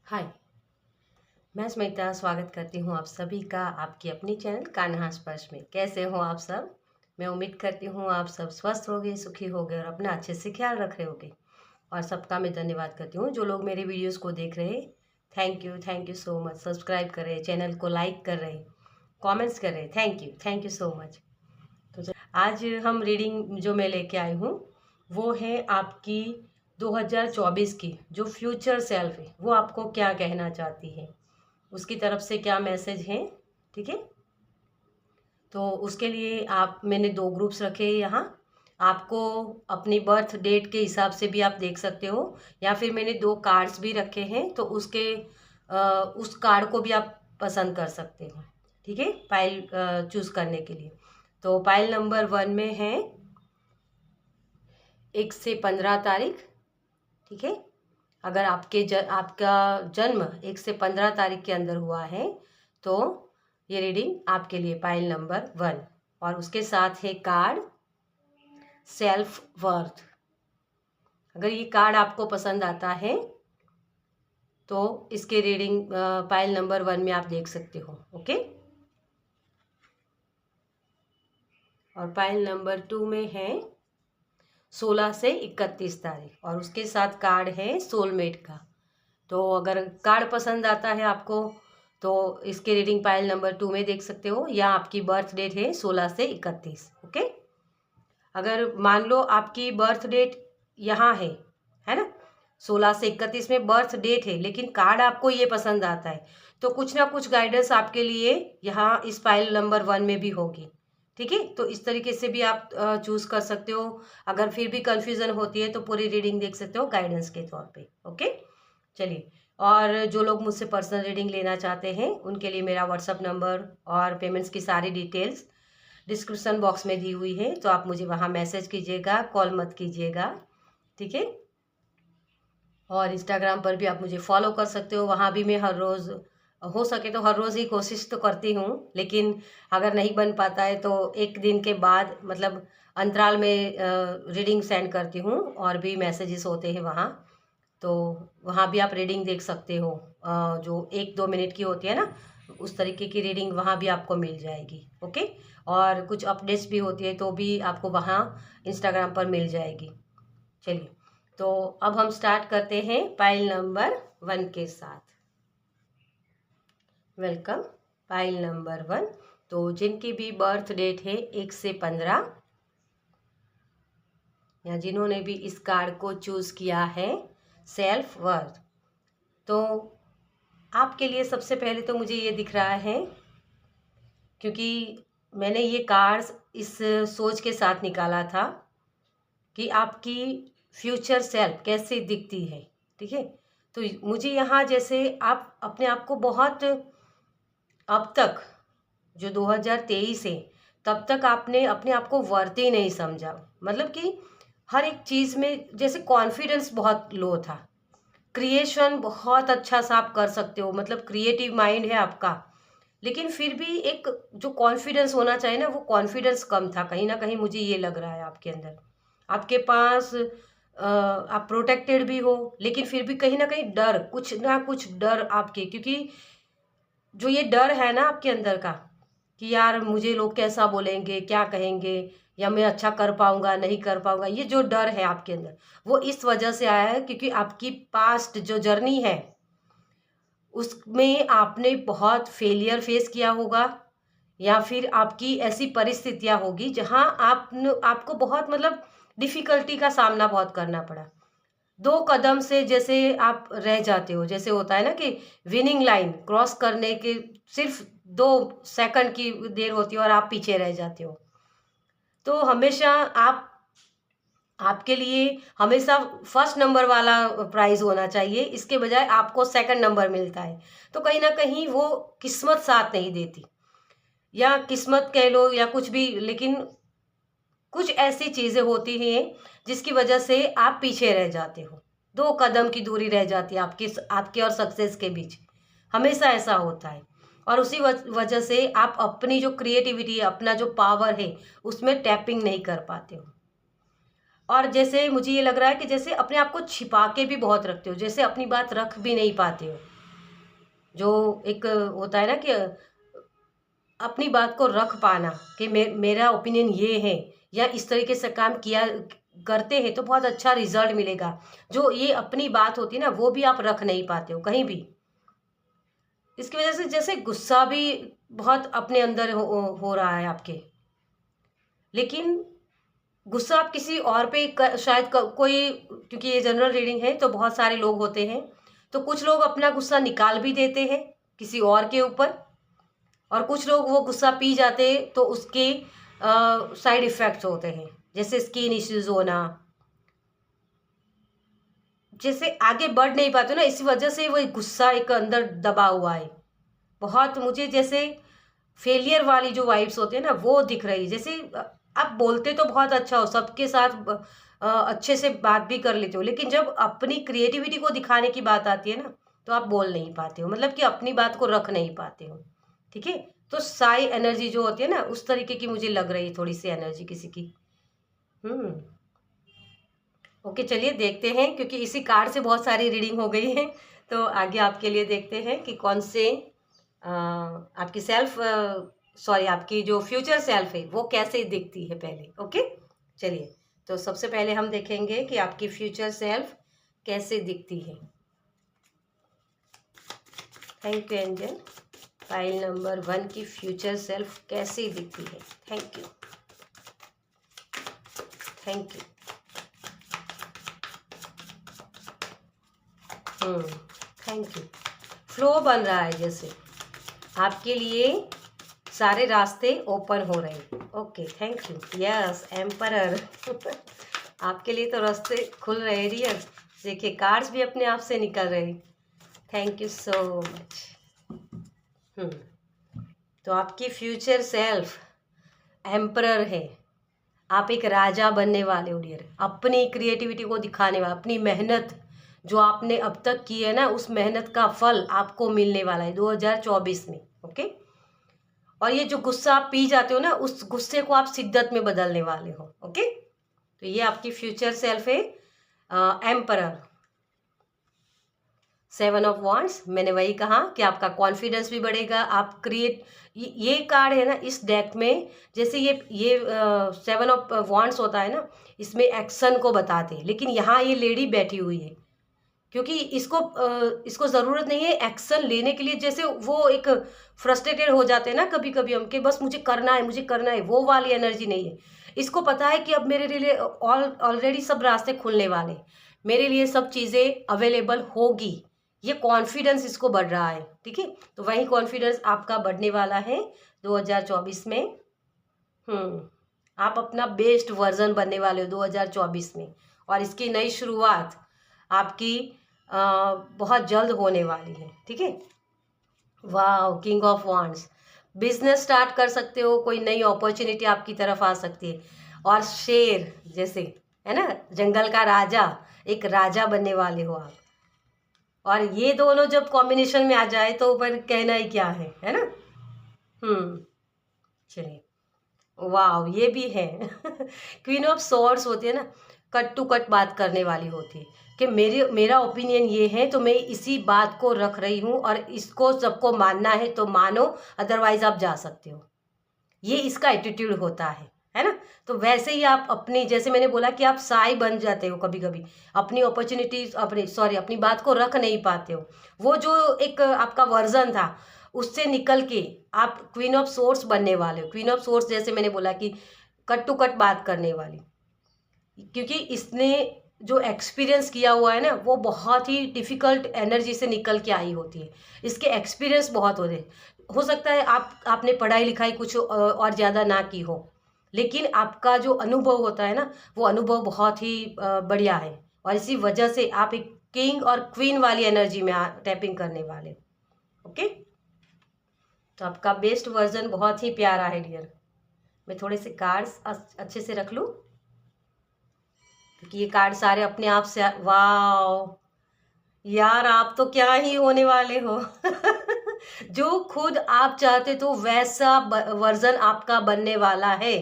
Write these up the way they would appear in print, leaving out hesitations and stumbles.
हाय, मैं स्मिता स्वागत करती हूँ आप सभी का आपकी अपनी चैनल कान्हा स्पर्श में। कैसे हो आप सब? मैं उम्मीद करती हूँ आप सब स्वस्थ होगे, सुखी होगे और अपना अच्छे से ख्याल रख रहे होगे। और सबका मैं धन्यवाद करती हूँ जो लोग मेरे वीडियोस को देख रहे हैं। Thank you so much. Subscribe कर रहे, चैनल को लाइक कर रहे, कमेंट्स कर रहे। Thank you so much. तो आज हम रीडिंग जो मैं लेके आई हूँ वो है आपकी 2024 की जो फ्यूचर सेल्फ है वो आपको क्या कहना चाहती है, उसकी तरफ से क्या मैसेज है। ठीक है, तो उसके लिए मैंने 2 ग्रुप्स रखे हैं यहाँ। आपको अपनी बर्थ डेट के हिसाब से भी आप देख सकते हो, या फिर मैंने 2 कार्ड्स भी रखे हैं तो उस कार्ड को भी आप पसंद कर सकते हो। ठीक है, पाइल चूज करने के लिए। तो पाइल नंबर 1 में है 1 से 15 तारीख। ठीक है, अगर आपका जन्म 1 से 15 तारीख के अंदर हुआ है तो ये रीडिंग आपके लिए पाइल नंबर 1। और उसके साथ है कार्ड सेल्फ वर्थ। अगर ये कार्ड आपको पसंद आता है तो इसके रीडिंग पाइल नंबर 1 में आप देख सकते हो। ओके, और पाइल नंबर 2 में है 16 से 31 तारीख और उसके साथ कार्ड है सोलमेट का। तो अगर कार्ड पसंद आता है आपको तो इसके रीडिंग पाइल नंबर 2 में देख सकते हो, या आपकी बर्थ डेट है 16 से 31। ओके, अगर मान लो आपकी बर्थ डेट यहाँ है ना, 16 से 31 में बर्थ डेट है, लेकिन कार्ड आपको ये पसंद आता है तो कुछ ना कुछ गाइडेंस आपके लिए यहाँ इस फाइल नंबर 1 में भी होगी। ठीक है, तो इस तरीके से भी आप चूज कर सकते हो। अगर फिर भी कंफ्यूजन होती है तो पूरी रीडिंग देख सकते हो गाइडेंस के तौर पे। ओके, चलिए। और जो लोग मुझसे पर्सनल रीडिंग लेना चाहते हैं उनके लिए मेरा व्हाट्सअप नंबर और पेमेंट्स की सारी डिटेल्स डिस्क्रिप्शन बॉक्स में दी हुई है, तो आप मुझे वहाँ मैसेज कीजिएगा, कॉल मत कीजिएगा। ठीक है, और इंस्टाग्राम पर भी आप मुझे फॉलो कर सकते हो। वहाँ भी मैं हर रोज़ हो सके तो हर रोज़ ही कोशिश तो करती हूँ, लेकिन अगर नहीं बन पाता है तो एक दिन के बाद मतलब अंतराल में रीडिंग सेंड करती हूँ और भी मैसेजेस होते हैं वहाँ। तो वहाँ भी आप रीडिंग देख सकते हो, जो 1-2 मिनट की होती है ना, उस तरीके की रीडिंग वहाँ भी आपको मिल जाएगी। ओके, और कुछ अपडेट्स भी होती है तो भी आपको वहाँ इंस्टाग्राम पर मिल जाएगी। चलिए, तो अब हम स्टार्ट करते हैं पाइल नंबर 1 के साथ। Welcome, pile number 1। तो जिनकी भी बर्थ डेट है 1 से 15, या जिन्होंने भी इस कार्ड को चूज किया है सेल्फ वर्थ, तो आपके लिए सबसे पहले तो मुझे ये दिख रहा है, क्योंकि मैंने ये कार्ड्स इस सोच के साथ निकाला था कि आपकी फ्यूचर सेल्फ कैसी दिखती है। ठीक है, तो मुझे यहाँ जैसे आप अपने आप को बहुत, अब तक जो 2023 है तब तक आपने अपने आप को वर्दी नहीं समझा। मतलब कि हर एक चीज़ में जैसे कॉन्फिडेंस बहुत लो था। क्रिएशन बहुत अच्छा सा आप कर सकते हो, मतलब क्रिएटिव माइंड है आपका, लेकिन फिर भी एक जो कॉन्फिडेंस होना चाहिए ना, वो कॉन्फिडेंस कम था कहीं ना कहीं। मुझे ये लग रहा है आपके अंदर, आपके पास आप प्रोटेक्टेड भी हो, लेकिन फिर भी कहीं ना कुछ डर आपके, क्योंकि जो ये डर है ना आपके अंदर का कि यार मुझे लोग कैसा बोलेंगे, क्या कहेंगे, या मैं अच्छा कर पाऊंगा नहीं कर पाऊंगा, ये जो डर है आपके अंदर वो इस वजह से आया है क्योंकि आपकी पास्ट जो जर्नी है उसमें आपने बहुत फेलियर फेस किया होगा, या फिर आपकी ऐसी परिस्थितियां होगी जहां आपको बहुत मतलब डिफिकल्टी का सामना बहुत करना पड़ा। 2 कदम से जैसे आप रह जाते हो, जैसे होता है ना कि विनिंग लाइन क्रॉस करने के सिर्फ 2 सेकंड की देर होती है और आप पीछे रह जाते हो। तो हमेशा आपके लिए हमेशा फर्स्ट नंबर वाला प्राइज होना चाहिए, इसके बजाय आपको सेकंड नंबर मिलता है। तो कहीं ना कहीं वो किस्मत साथ नहीं देती, या किस्मत कह लो या कुछ भी, लेकिन कुछ ऐसी चीजें होती हैं जिसकी वजह से आप पीछे रह जाते हो। 2 कदम की दूरी रह जाती है आपके और सक्सेस के बीच। हमेशा ऐसा होता है, और उसी वजह से आप अपनी जो क्रिएटिविटी है, अपना जो पावर है, उसमें टैपिंग नहीं कर पाते हो। और जैसे मुझे ये लग रहा है कि जैसे अपने आप को छिपा के भी बहुत रखते हो, जैसे अपनी बात रख भी नहीं पाते हो। जो एक होता है ना कि अपनी बात को रख पाना कि मेरा ओपिनियन ये है, या इस तरीके से काम किया करते हैं तो बहुत अच्छा रिजल्ट मिलेगा। जो ये अपनी बात होती है ना, वो भी आप रख नहीं पाते हो कहीं भी। इसकी वजह से जैसे गुस्सा भी बहुत अपने अंदर हो रहा है आपके, लेकिन गुस्सा आप किसी और पे शायद कोई, क्योंकि ये जनरल रीडिंग है तो बहुत सारे लोग होते हैं, तो कुछ लोग अपना गुस्सा निकाल भी देते हैं किसी और के ऊपर, और कुछ लोग वो गुस्सा पी जाते हैं तो उसके साइड इफ़ेक्ट्स होते हैं, जैसे स्किन इश्यूज होना, जैसे आगे बढ़ नहीं पाते ना, इसी वजह से वो गुस्सा एक अंदर दबा हुआ है बहुत। मुझे जैसे फेलियर वाली जो वाइब्स होते हैं ना, वो दिख रही है। जैसे आप बोलते तो बहुत अच्छा हो, सबके साथ अच्छे से बात भी कर लेते हो, लेकिन जब अपनी क्रिएटिविटी को दिखाने की बात आती है ना, तो आप बोल नहीं पाते हो, मतलब कि अपनी बात को रख नहीं पाते हो। ठीक है, तो साई एनर्जी जो होती है ना, उस तरीके की मुझे लग रही है थोड़ी सी एनर्जी किसी की। ओके, चलिए देखते हैं, क्योंकि इसी कार्ड से बहुत सारी रीडिंग हो गई है, तो आगे आपके लिए देखते हैं कि कौन से आपकी सेल्फ, सॉरी, आपकी जो फ्यूचर सेल्फ है वो कैसे दिखती है पहले। ओके, चलिए, तो सबसे पहले हम देखेंगे कि आपकी फ्यूचर सेल्फ कैसे दिखती है। Thank you angel. File number 1 की फ्यूचर सेल्फ कैसी दिखती है। Thank you, thank you. Thank you. Flow बन रहा है, जैसे आपके लिए सारे रास्ते ओपन हो रहे हैं। Okay, thank you. Yes, emperor. आपके लिए तो रास्ते खुल रहे हैं डियर। देखिए, कार्ड्स भी अपने आप से निकल रहे हैं। Thank you so much. तो आपकी फ्यूचर सेल्फ एम्परर है। आप एक राजा बनने वाले हो डियर, अपनी क्रिएटिविटी को दिखाने वाले, अपनी मेहनत जो आपने अब तक की है ना, उस मेहनत का फल आपको मिलने वाला है 2024 में। ओके, और ये जो गुस्सा आप पी जाते हो ना, उस गुस्से को आप शिद्दत में बदलने वाले हो। ओके, तो ये आपकी फ्यूचर सेल्फ है एम्परर। 7 ऑफ वॉन्ड्स, मैंने वही कहा कि आपका कॉन्फिडेंस भी बढ़ेगा। आप क्रिएट, ये कार्ड है ना इस डेक में, जैसे ये 7 ऑफ वॉन्ड्स होता है ना, इसमें एक्शन को बताते हैं, लेकिन यहाँ ये लेडी बैठी हुई है, क्योंकि इसको ज़रूरत नहीं है एक्शन लेने के लिए। जैसे वो एक फ्रस्ट्रेटेड हो जाते हैं ना कभी कभी हम, कि बस मुझे करना है, मुझे करना है, वो वाली एनर्जी नहीं है। इसको पता है कि अब मेरे लिए ऑलरेडी सब रास्ते खुलने वाले, मेरे लिए सब चीज़ें अवेलेबल होगी। ये कॉन्फिडेंस इसको बढ़ रहा है। ठीक है, तो वही कॉन्फिडेंस आपका बढ़ने वाला है 2024 में। आप अपना बेस्ट वर्जन बनने वाले हो 2024 में, और इसकी नई शुरुआत आपकी बहुत जल्द होने वाली है। ठीक है, वाह, king of wands. Business start कर सकते हो, कोई नई अपॉर्चुनिटी आपकी तरफ आ सकती है, और शेर जैसे है ना, जंगल का राजा, एक राजा बनने वाले हो आप। और ये दोनों जब कॉम्बिनेशन में आ जाए तो फिर कहना ही क्या है ना। चलिए, वाह, ये भी है। क्वीन ऑफ सोर्ड्स होती है ना, कट टू कट बात करने वाली होती है, कि मेरा ओपिनियन ये है तो मैं इसी बात को रख रही हूँ, और इसको सबको मानना है तो मानो, अदरवाइज आप जा सकते हो। ये इसका एटीट्यूड होता है ना। तो वैसे ही आप अपनी, जैसे मैंने बोला कि आप साई बन जाते हो कभी कभी, अपनी अपॉर्चुनिटीज, अपनी बात को रख नहीं पाते हो। वो जो एक आपका वर्जन था, उससे निकल के आप क्वीन ऑफ सोर्स बनने वाले हो। क्वीन ऑफ सोर्स जैसे मैंने बोला कि कट टू कट बात करने वाली, क्योंकि इसने जो एक्सपीरियंस किया हुआ है ना, वो बहुत ही डिफ़िकल्ट एनर्जी से निकल के आई होती है। इसके एक्सपीरियंस बहुत होते हैं। हो सकता है आपने पढ़ाई लिखाई कुछ और ज़्यादा ना की हो, लेकिन आपका जो अनुभव होता है ना, वो अनुभव बहुत ही बढ़िया है, और इसी वजह से आप एक किंग और क्वीन वाली एनर्जी में टैपिंग करने वाले। ओके, तो आपका बेस्ट वर्जन बहुत ही प्यारा है डियर। मैं थोड़े से कार्ड्स अच्छे से रख लूँ, क्योंकि ये कार्ड सारे अपने आप से, वाह यार, आप तो क्या ही होने वाले हो। जो खुद आप चाहते तो वैसा वर्जन आपका बनने वाला है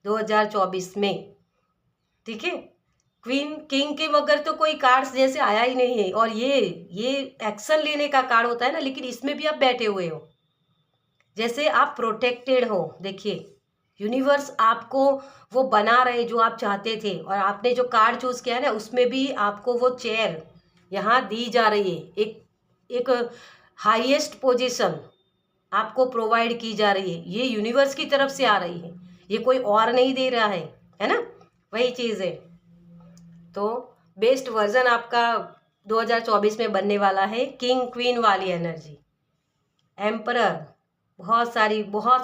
2024 में। ठीक है, क्वीन किंग के बगैर तो कोई कार्ड्स जैसे आया ही नहीं है। और ये एक्शन लेने का कार्ड होता है ना, लेकिन इसमें भी आप बैठे हुए हो, जैसे आप प्रोटेक्टेड हो। देखिए यूनिवर्स आपको वो बना रहे जो आप चाहते थे, और आपने जो कार्ड चूज किया है ना उसमें भी आपको वो चेयर यहाँ दी जा रही है। एक हाईएस्ट पोजीशन आपको प्रोवाइड की जा रही है, ये यूनिवर्स की तरफ से आ रही है, ये कोई और नहीं दे रहा है ना, वही चीज़ है। तो बेस्ट वर्जन आपका 2024 में बनने वाला है किंग क्वीन वाली एनर्जी, एम्परर। बहुत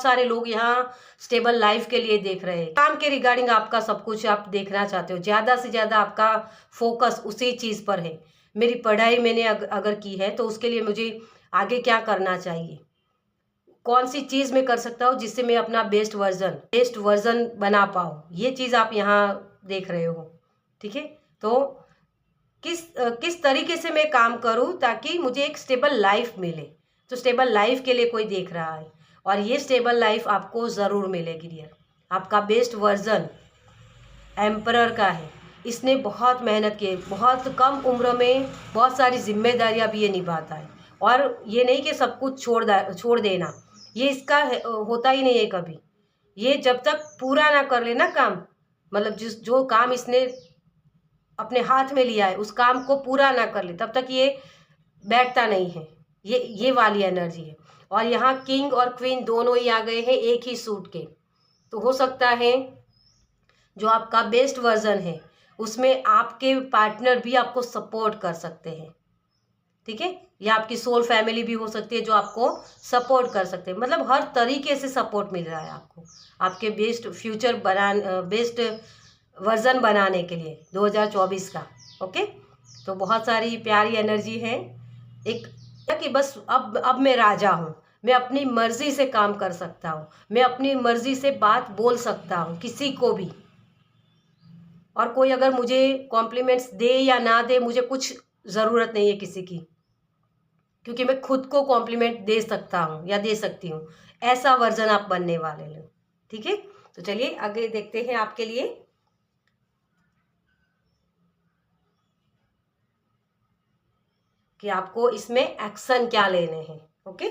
सारे लोग यहाँ स्टेबल लाइफ के लिए देख रहे हैं, काम के रिगार्डिंग आपका सब कुछ आप देखना चाहते हो, ज़्यादा से ज़्यादा आपका फोकस उसी चीज़ पर है। मेरी पढ़ाई मैंने अगर की है तो उसके लिए मुझे आगे क्या करना चाहिए, कौन सी चीज़ मैं कर सकता हूँ जिससे मैं अपना बेस्ट वर्जन बना पाऊँ, ये चीज़ आप यहाँ देख रहे हो। ठीक है, तो किस तरीके से मैं काम करूँ ताकि मुझे एक स्टेबल लाइफ मिले। तो स्टेबल लाइफ के लिए कोई देख रहा है, और ये स्टेबल लाइफ आपको ज़रूर मिलेगी डियर। आपका बेस्ट वर्जन एम्परर का है, इसने बहुत मेहनत की, बहुत कम उम्र में बहुत सारी जिम्मेदारियां भी ये निभाता है। और ये नहीं कि सब कुछ छोड़ देना, ये इसका होता ही नहीं है कभी। ये जब तक पूरा ना कर लेना काम, मतलब जो काम इसने अपने हाथ में लिया है उस काम को पूरा ना कर ले तब तक ये बैठता नहीं है। ये वाली एनर्जी है। और यहाँ किंग और क्वीन दोनों ही आ गए हैं एक ही सूट के। तो हो सकता है जो आपका बेस्ट वर्जन है उसमें आपके पार्टनर भी आपको सपोर्ट कर सकते हैं। ठीक है, या आपकी सोल फैमिली भी हो सकती है जो आपको सपोर्ट कर सकते हैं, मतलब हर तरीके से सपोर्ट मिल रहा है आपको आपके बेस्ट वर्जन बनाने के लिए 2024 का। ओके, तो बहुत सारी प्यारी एनर्जी है। एक कि बस अब मैं राजा हूँ, मैं अपनी मर्जी से काम कर सकता हूँ, मैं अपनी मर्जी से बात बोल सकता हूँ किसी को भी, और कोई अगर मुझे कॉम्प्लीमेंट्स दे या ना दे मुझे कुछ ज़रूरत नहीं है किसी की, क्योंकि मैं खुद को कॉम्प्लीमेंट दे सकता हूँ या दे सकती हूँ। ऐसा वर्जन आप बनने वाले हो। ठीक है, तो चलिए आगे देखते हैं आपके लिए कि आपको इसमें एक्शन क्या लेने हैं। ओके,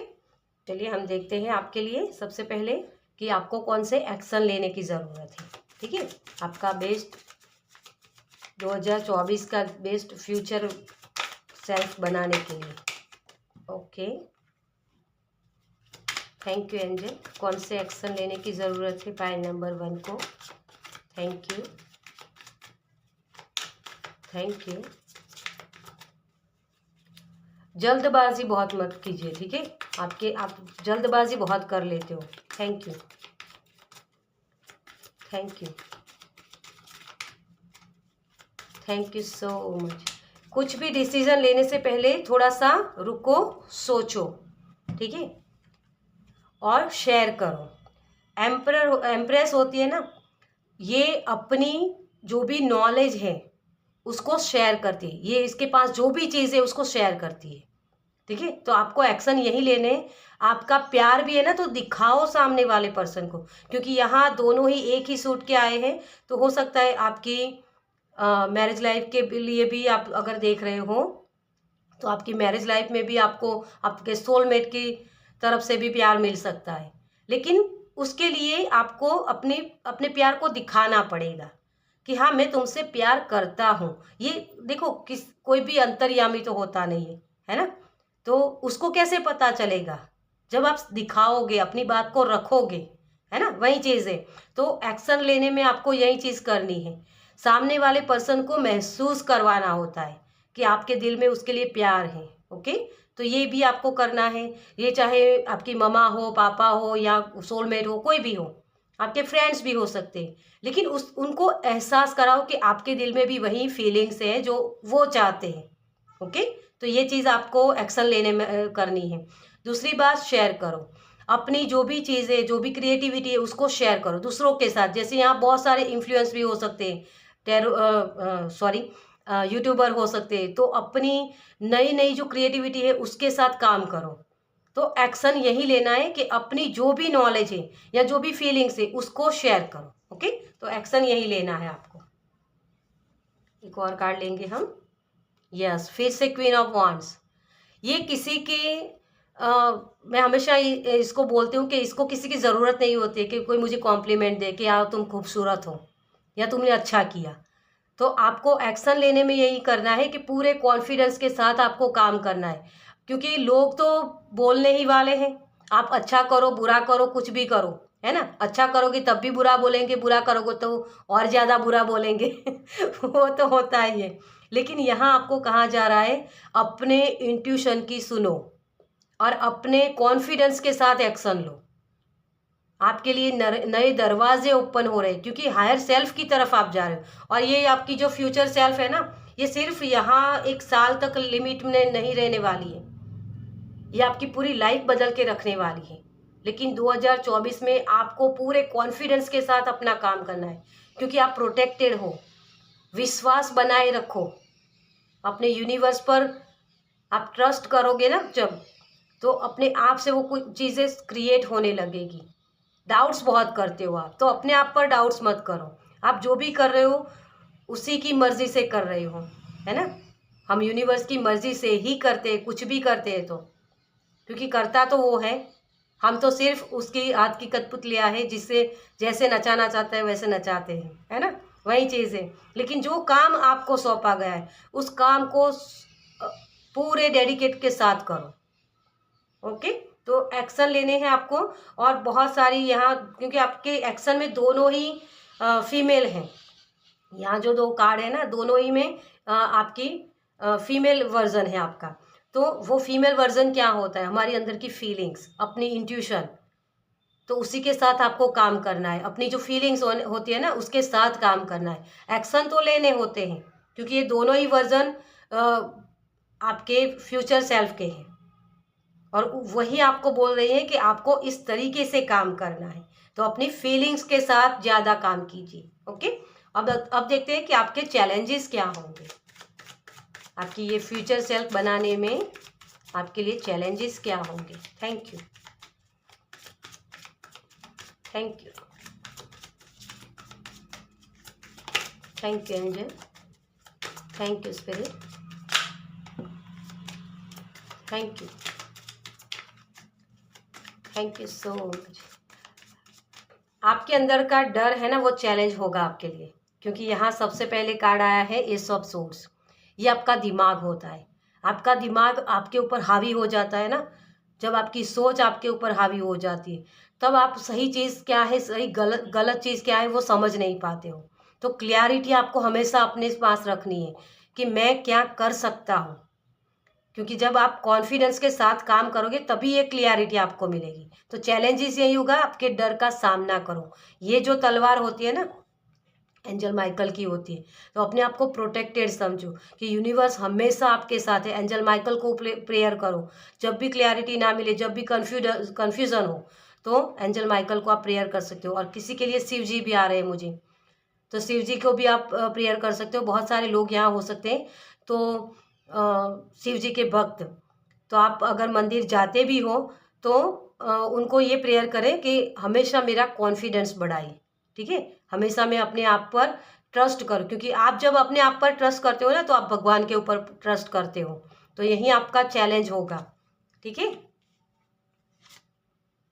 चलिए हम देखते हैं आपके लिए सबसे पहले कि आपको कौन से एक्शन लेने की ज़रूरत है। ठीक है, आपका बेस्ट 2024 का बेस्ट फ्यूचर सेल्फ बनाने के लिए। Okay, thank you angel. कौन से एक्शन लेने की ज़रूरत है पाइल नंबर 1 को। Thank you, thank you. जल्दबाजी बहुत मत कीजिए, ठीक है, आप जल्दबाजी बहुत कर लेते हो। Thank you, thank you, thank you so much. कुछ भी डिसीजन लेने से पहले थोड़ा सा रुको, सोचो, ठीक है, और शेयर करो। एम्प्रेस होती है ना, ये अपनी जो भी नॉलेज है उसको शेयर करती है, ये इसके पास जो भी चीज़ है उसको शेयर करती है। ठीक है, तो आपको एक्शन यही लेने। आपका प्यार भी है ना तो दिखाओ सामने वाले पर्सन को, क्योंकि यहाँ दोनों ही एक ही सूट के आए हैं। तो हो सकता है आपकी मैरिज लाइफ के लिए भी आप अगर देख रहे हो तो आपकी मैरिज लाइफ में भी आपको आपके सोलमेट की तरफ से भी प्यार मिल सकता है, लेकिन उसके लिए आपको अपने प्यार को दिखाना पड़ेगा कि हाँ मैं तुमसे प्यार करता हूँ। ये देखो कोई भी अंतर्यामी तो होता नहीं है ना, तो उसको कैसे पता चलेगा जब आप दिखाओगे, अपनी बात को रखोगे, है ना, वही चीज़ है। तो एक्शन लेने में आपको यही चीज़ करनी है, सामने वाले पर्सन को महसूस करवाना होता है कि आपके दिल में उसके लिए प्यार है। ओके, तो ये भी आपको करना है। ये चाहे आपकी ममा हो, पापा हो, या सोलमेट हो, कोई भी हो, आपके फ्रेंड्स भी हो सकते हैं, लेकिन उनको एहसास कराओ कि आपके दिल में भी वही फीलिंग्स है जो वो चाहते हैं। ओके, तो ये चीज़ आपको एक्शन लेने में करनी है। दूसरी बात, शेयर करो अपनी जो भी चीज़ें, जो भी क्रिएटिविटी है उसको शेयर करो दूसरों के साथ। जैसे यहाँ बहुत सारे इन्फ्लुएंस भी हो सकते हैं, यूट्यूबर हो सकते हैं, तो अपनी नई नई जो क्रिएटिविटी है उसके साथ काम करो। तो एक्शन यही लेना है कि अपनी जो भी नॉलेज है या जो भी फीलिंग्स है उसको शेयर करो। ओके, तो एक्शन यही लेना है आपको। एक और कार्ड लेंगे हम। यस, फिर से क्वीन ऑफ वांड्स। ये किसी के मैं हमेशा इसको बोलती हूँ कि इसको किसी की ज़रूरत नहीं होती है कि कोई मुझे कॉम्प्लीमेंट दे कि यार तुम खूबसूरत हो या तुमने अच्छा किया। तो आपको एक्शन लेने में यही करना है कि पूरे कॉन्फिडेंस के साथ आपको काम करना है, क्योंकि लोग तो बोलने ही वाले हैं। आप अच्छा करो, बुरा करो, कुछ भी करो, है ना। अच्छा करोगे तब भी बुरा बोलेंगे, बुरा करोगे तो और ज़्यादा बुरा बोलेंगे वो तो होता ही है। लेकिन यहाँ आपको कहा जा रहा है अपने इंट्यूशन की सुनो और अपने कॉन्फिडेंस के साथ एक्शन लो। आपके लिए नए दरवाजे ओपन हो रहे हैं, क्योंकि हायर सेल्फ की तरफ आप जा रहे हो। और ये आपकी जो फ्यूचर सेल्फ है ना, ये सिर्फ यहाँ 1 साल तक लिमिट में नहीं रहने वाली है, ये आपकी पूरी लाइफ बदल के रखने वाली है। लेकिन 2024 में आपको पूरे कॉन्फिडेंस के साथ अपना काम करना है, क्योंकि आप प्रोटेक्टेड हो। विश्वास बनाए रखो अपने यूनिवर्स पर। आप ट्रस्ट करोगे ना जब, तो अपने आप से वो कुछ चीज़ें क्रिएट होने लगेगी। डाउट्स बहुत करते हो आप, तो अपने आप पर डाउट्स मत करो। आप जो भी कर रहे हो उसी की मर्जी से कर रहे हो, है ना। हम यूनिवर्स की मर्जी से ही करते हैं, कुछ भी करते हैं तो, क्योंकि करता तो वो है। हम तो सिर्फ उसकी हाथ की कठपुतलियाँ है, जिससे जैसे नचाना चाहता है वैसे नचाते हैं, है ना। वही चीज़ है। लेकिन जो काम आपको सौंपा गया है उस काम को पूरे डेडिकेट के साथ करो। ओके, तो एक्शन लेने हैं आपको। और बहुत सारी यहाँ, क्योंकि आपके एक्शन में दोनों ही फीमेल हैं। यहाँ जो 2 कार्ड है ना, दोनों ही में आपकी फीमेल वर्जन है आपका। तो वो फीमेल वर्जन क्या होता है, हमारी अंदर की फीलिंग्स, अपनी इंट्यूशन, तो उसी के साथ आपको काम करना है। अपनी जो फीलिंग्स होती है ना, उसके साथ काम करना है। एक्शन तो लेने होते हैं, क्योंकि ये दोनों ही वर्जन आपके फ्यूचर सेल्फ के हैं, और वही आपको बोल रही है कि आपको इस तरीके से काम करना है। तो अपनी फीलिंग्स के साथ ज़्यादा काम कीजिए। ओके, अब देखते हैं कि आपके चैलेंजेस क्या होंगे। आपकी ये फ्यूचर सेल्फ बनाने में आपके लिए चैलेंजेस क्या होंगे। Thank you, thank you, thank you angel, thank you spirit, thank you, thank you so much. आपके अंदर का डर है ना, वो चैलेंज होगा आपके लिए, क्योंकि यहाँ सबसे पहले कार्ड आया है एस ऑफ सोर्ड्स। ये आपका दिमाग होता है। आपका दिमाग आपके ऊपर हावी हो जाता है ना, जब आपकी सोच आपके ऊपर हावी हो जाती है, तब आप सही चीज़ क्या है, सही गलत गलत चीज़ क्या है, वो समझ नहीं पाते हो। तो क्लियरिटी आपको हमेशा अपने पास रखनी है कि मैं क्या कर सकता हूँ, क्योंकि जब आप कॉन्फिडेंस के साथ काम करोगे तभी ये क्लियरिटी आपको मिलेगी। तो चैलेंजेस यही होगा, आपके डर का सामना करो। ये जो तलवार होती है ना, एंजल माइकल की होती है, तो अपने आप को प्रोटेक्टेड समझो कि यूनिवर्स हमेशा आपके साथ है। एंजल माइकल को प्रेयर करो। जब भी क्लियरिटी ना मिले, जब भी कन्फ्यूजन हो, तो एंजल माइकल को आप प्रेयर कर सकते हो। और किसी के लिए शिव जी भी आ रहे हैं मुझे, तो शिव जी को भी आप प्रेयर कर सकते हो। बहुत सारे लोग यहाँ हो सकते हैं, तो शिव जी के भक्त, तो आप अगर मंदिर जाते भी हो तो उनको ये प्रेयर करें कि हमेशा मेरा कॉन्फिडेंस बढ़ाए। ठीक है, हमेशा मैं अपने आप पर ट्रस्ट करूं, क्योंकि आप जब अपने आप पर ट्रस्ट करते हो ना, तो आप भगवान के ऊपर ट्रस्ट करते हो। तो यही आपका चैलेंज होगा। ठीक है,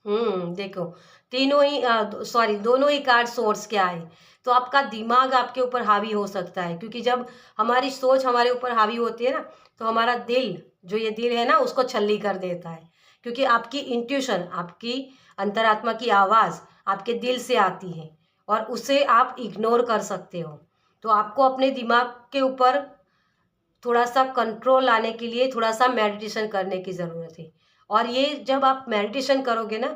देखो, तीनों ही सॉरी, दोनों ही कार्ड सोर्स क्या है। तो आपका दिमाग आपके ऊपर हावी हो सकता है, क्योंकि जब हमारी सोच हमारे ऊपर हावी होती है ना, तो हमारा दिल, जो ये दिल है ना, उसको छल्ली कर देता है। क्योंकि आपकी इंट्यूशन, आपकी अंतरात्मा की आवाज़ आपके दिल से आती है, और उसे आप इग्नोर कर सकते हो। तो आपको अपने दिमाग के ऊपर थोड़ा सा कंट्रोल लाने के लिए थोड़ा सा मेडिटेशन करने की ज़रूरत है। और ये जब आप मेडिटेशन करोगे ना,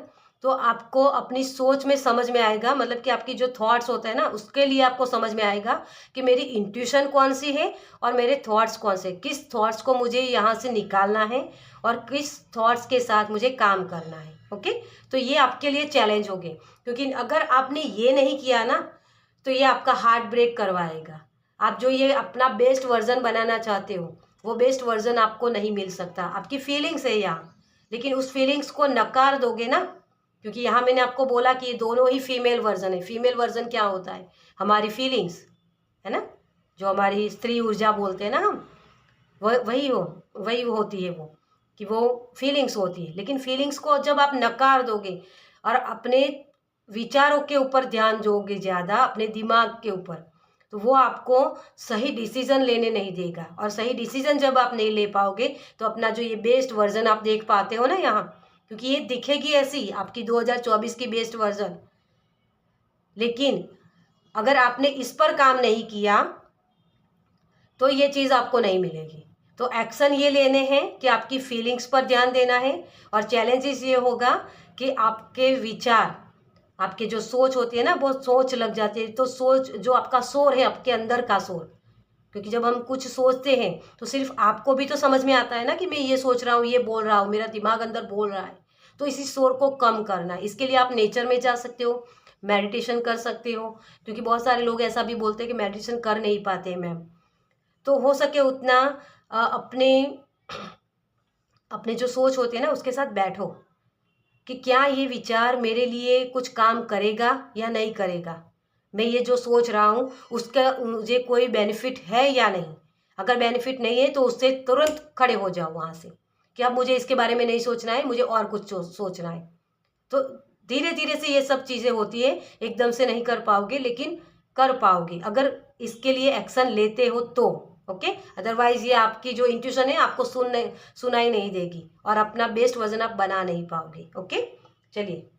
तो आपको अपनी सोच में समझ में आएगा, मतलब कि आपकी जो थॉट्स होते हैं ना, उसके लिए आपको समझ में आएगा कि मेरी इंट्यूशन कौन सी है और मेरे थॉट्स कौन से, किस थॉट्स को मुझे यहाँ से निकालना है और किस थॉट्स के साथ मुझे काम करना है। ओके, तो ये आपके लिए चैलेंज हो गए, क्योंकि अगर आपने ये नहीं किया ना, तो ये आपका हार्ट ब्रेक करवाएगा। आप जो ये अपना बेस्ट वर्जन बनाना चाहते हो, वो बेस्ट वर्जन आपको नहीं मिल सकता। आपकी फीलिंग्स है यहाँ, लेकिन उस फीलिंग्स को नकार दोगे ना, क्योंकि यहाँ मैंने आपको बोला कि ये दोनों ही फीमेल वर्जन है। फीमेल वर्जन क्या होता है, हमारी फीलिंग्स, है ना। जो हमारी स्त्री ऊर्जा बोलते हैं ना हम, वही होती है वो, कि वो फीलिंग्स होती है। लेकिन फीलिंग्स को जब आप नकार दोगे और अपने विचारों के ऊपर ध्यान दोगे ज़्यादा, अपने दिमाग के ऊपर, तो वो आपको सही डिसीजन लेने नहीं देगा। और सही डिसीजन जब आप नहीं ले पाओगे तो अपना जो ये बेस्ट वर्जन आप देख पाते हो ना यहाँ, क्योंकि ये दिखेगी ऐसी आपकी 2024 की बेस्ट वर्जन, लेकिन अगर आपने इस पर काम नहीं किया तो ये चीज़ आपको नहीं मिलेगी। तो एक्शन ये लेने हैं कि आपकी फीलिंग्स पर ध्यान देना है, और चैलेंजेस ये होगा कि आपके विचार, आपके जो सोच होती है ना, वो सोच लग जाती है। तो सोच, जो आपका शोर है, आपके अंदर का शोर, क्योंकि जब हम कुछ सोचते हैं तो सिर्फ आपको भी तो समझ में आता है ना कि मैं ये सोच रहा हूँ, ये बोल रहा हूँ, मेरा दिमाग अंदर बोल रहा है। तो इसी शोर को कम करना है, इसके लिए आप नेचर में जा सकते हो, मेडिटेशन कर सकते हो। क्योंकि बहुत सारे लोग ऐसा भी बोलते हैं कि मेडिटेशन कर नहीं पाते हैं मैम। तो हो सके उतना अपने अपने जो सोच होती है ना उसके साथ बैठो कि क्या ये विचार मेरे लिए कुछ काम करेगा या नहीं करेगा, मैं ये जो सोच रहा हूँ उसका मुझे कोई बेनिफिट है या नहीं। अगर बेनिफिट नहीं है तो उससे तुरंत खड़े हो जाओ वहाँ से, कि अब मुझे इसके बारे में नहीं सोचना है, मुझे और कुछ सोचना है। तो धीरे धीरे से ये सब चीज़ें होती है, एकदम से नहीं कर पाओगे, लेकिन कर पाओगे अगर इसके लिए एक्शन लेते हो तो। ओके, अदरवाइज ये आपकी जो इंट्यूशन है आपको सुनाई नहीं देगी और अपना बेस्ट वर्जन आप बना नहीं पाओगे। ओके, चलिए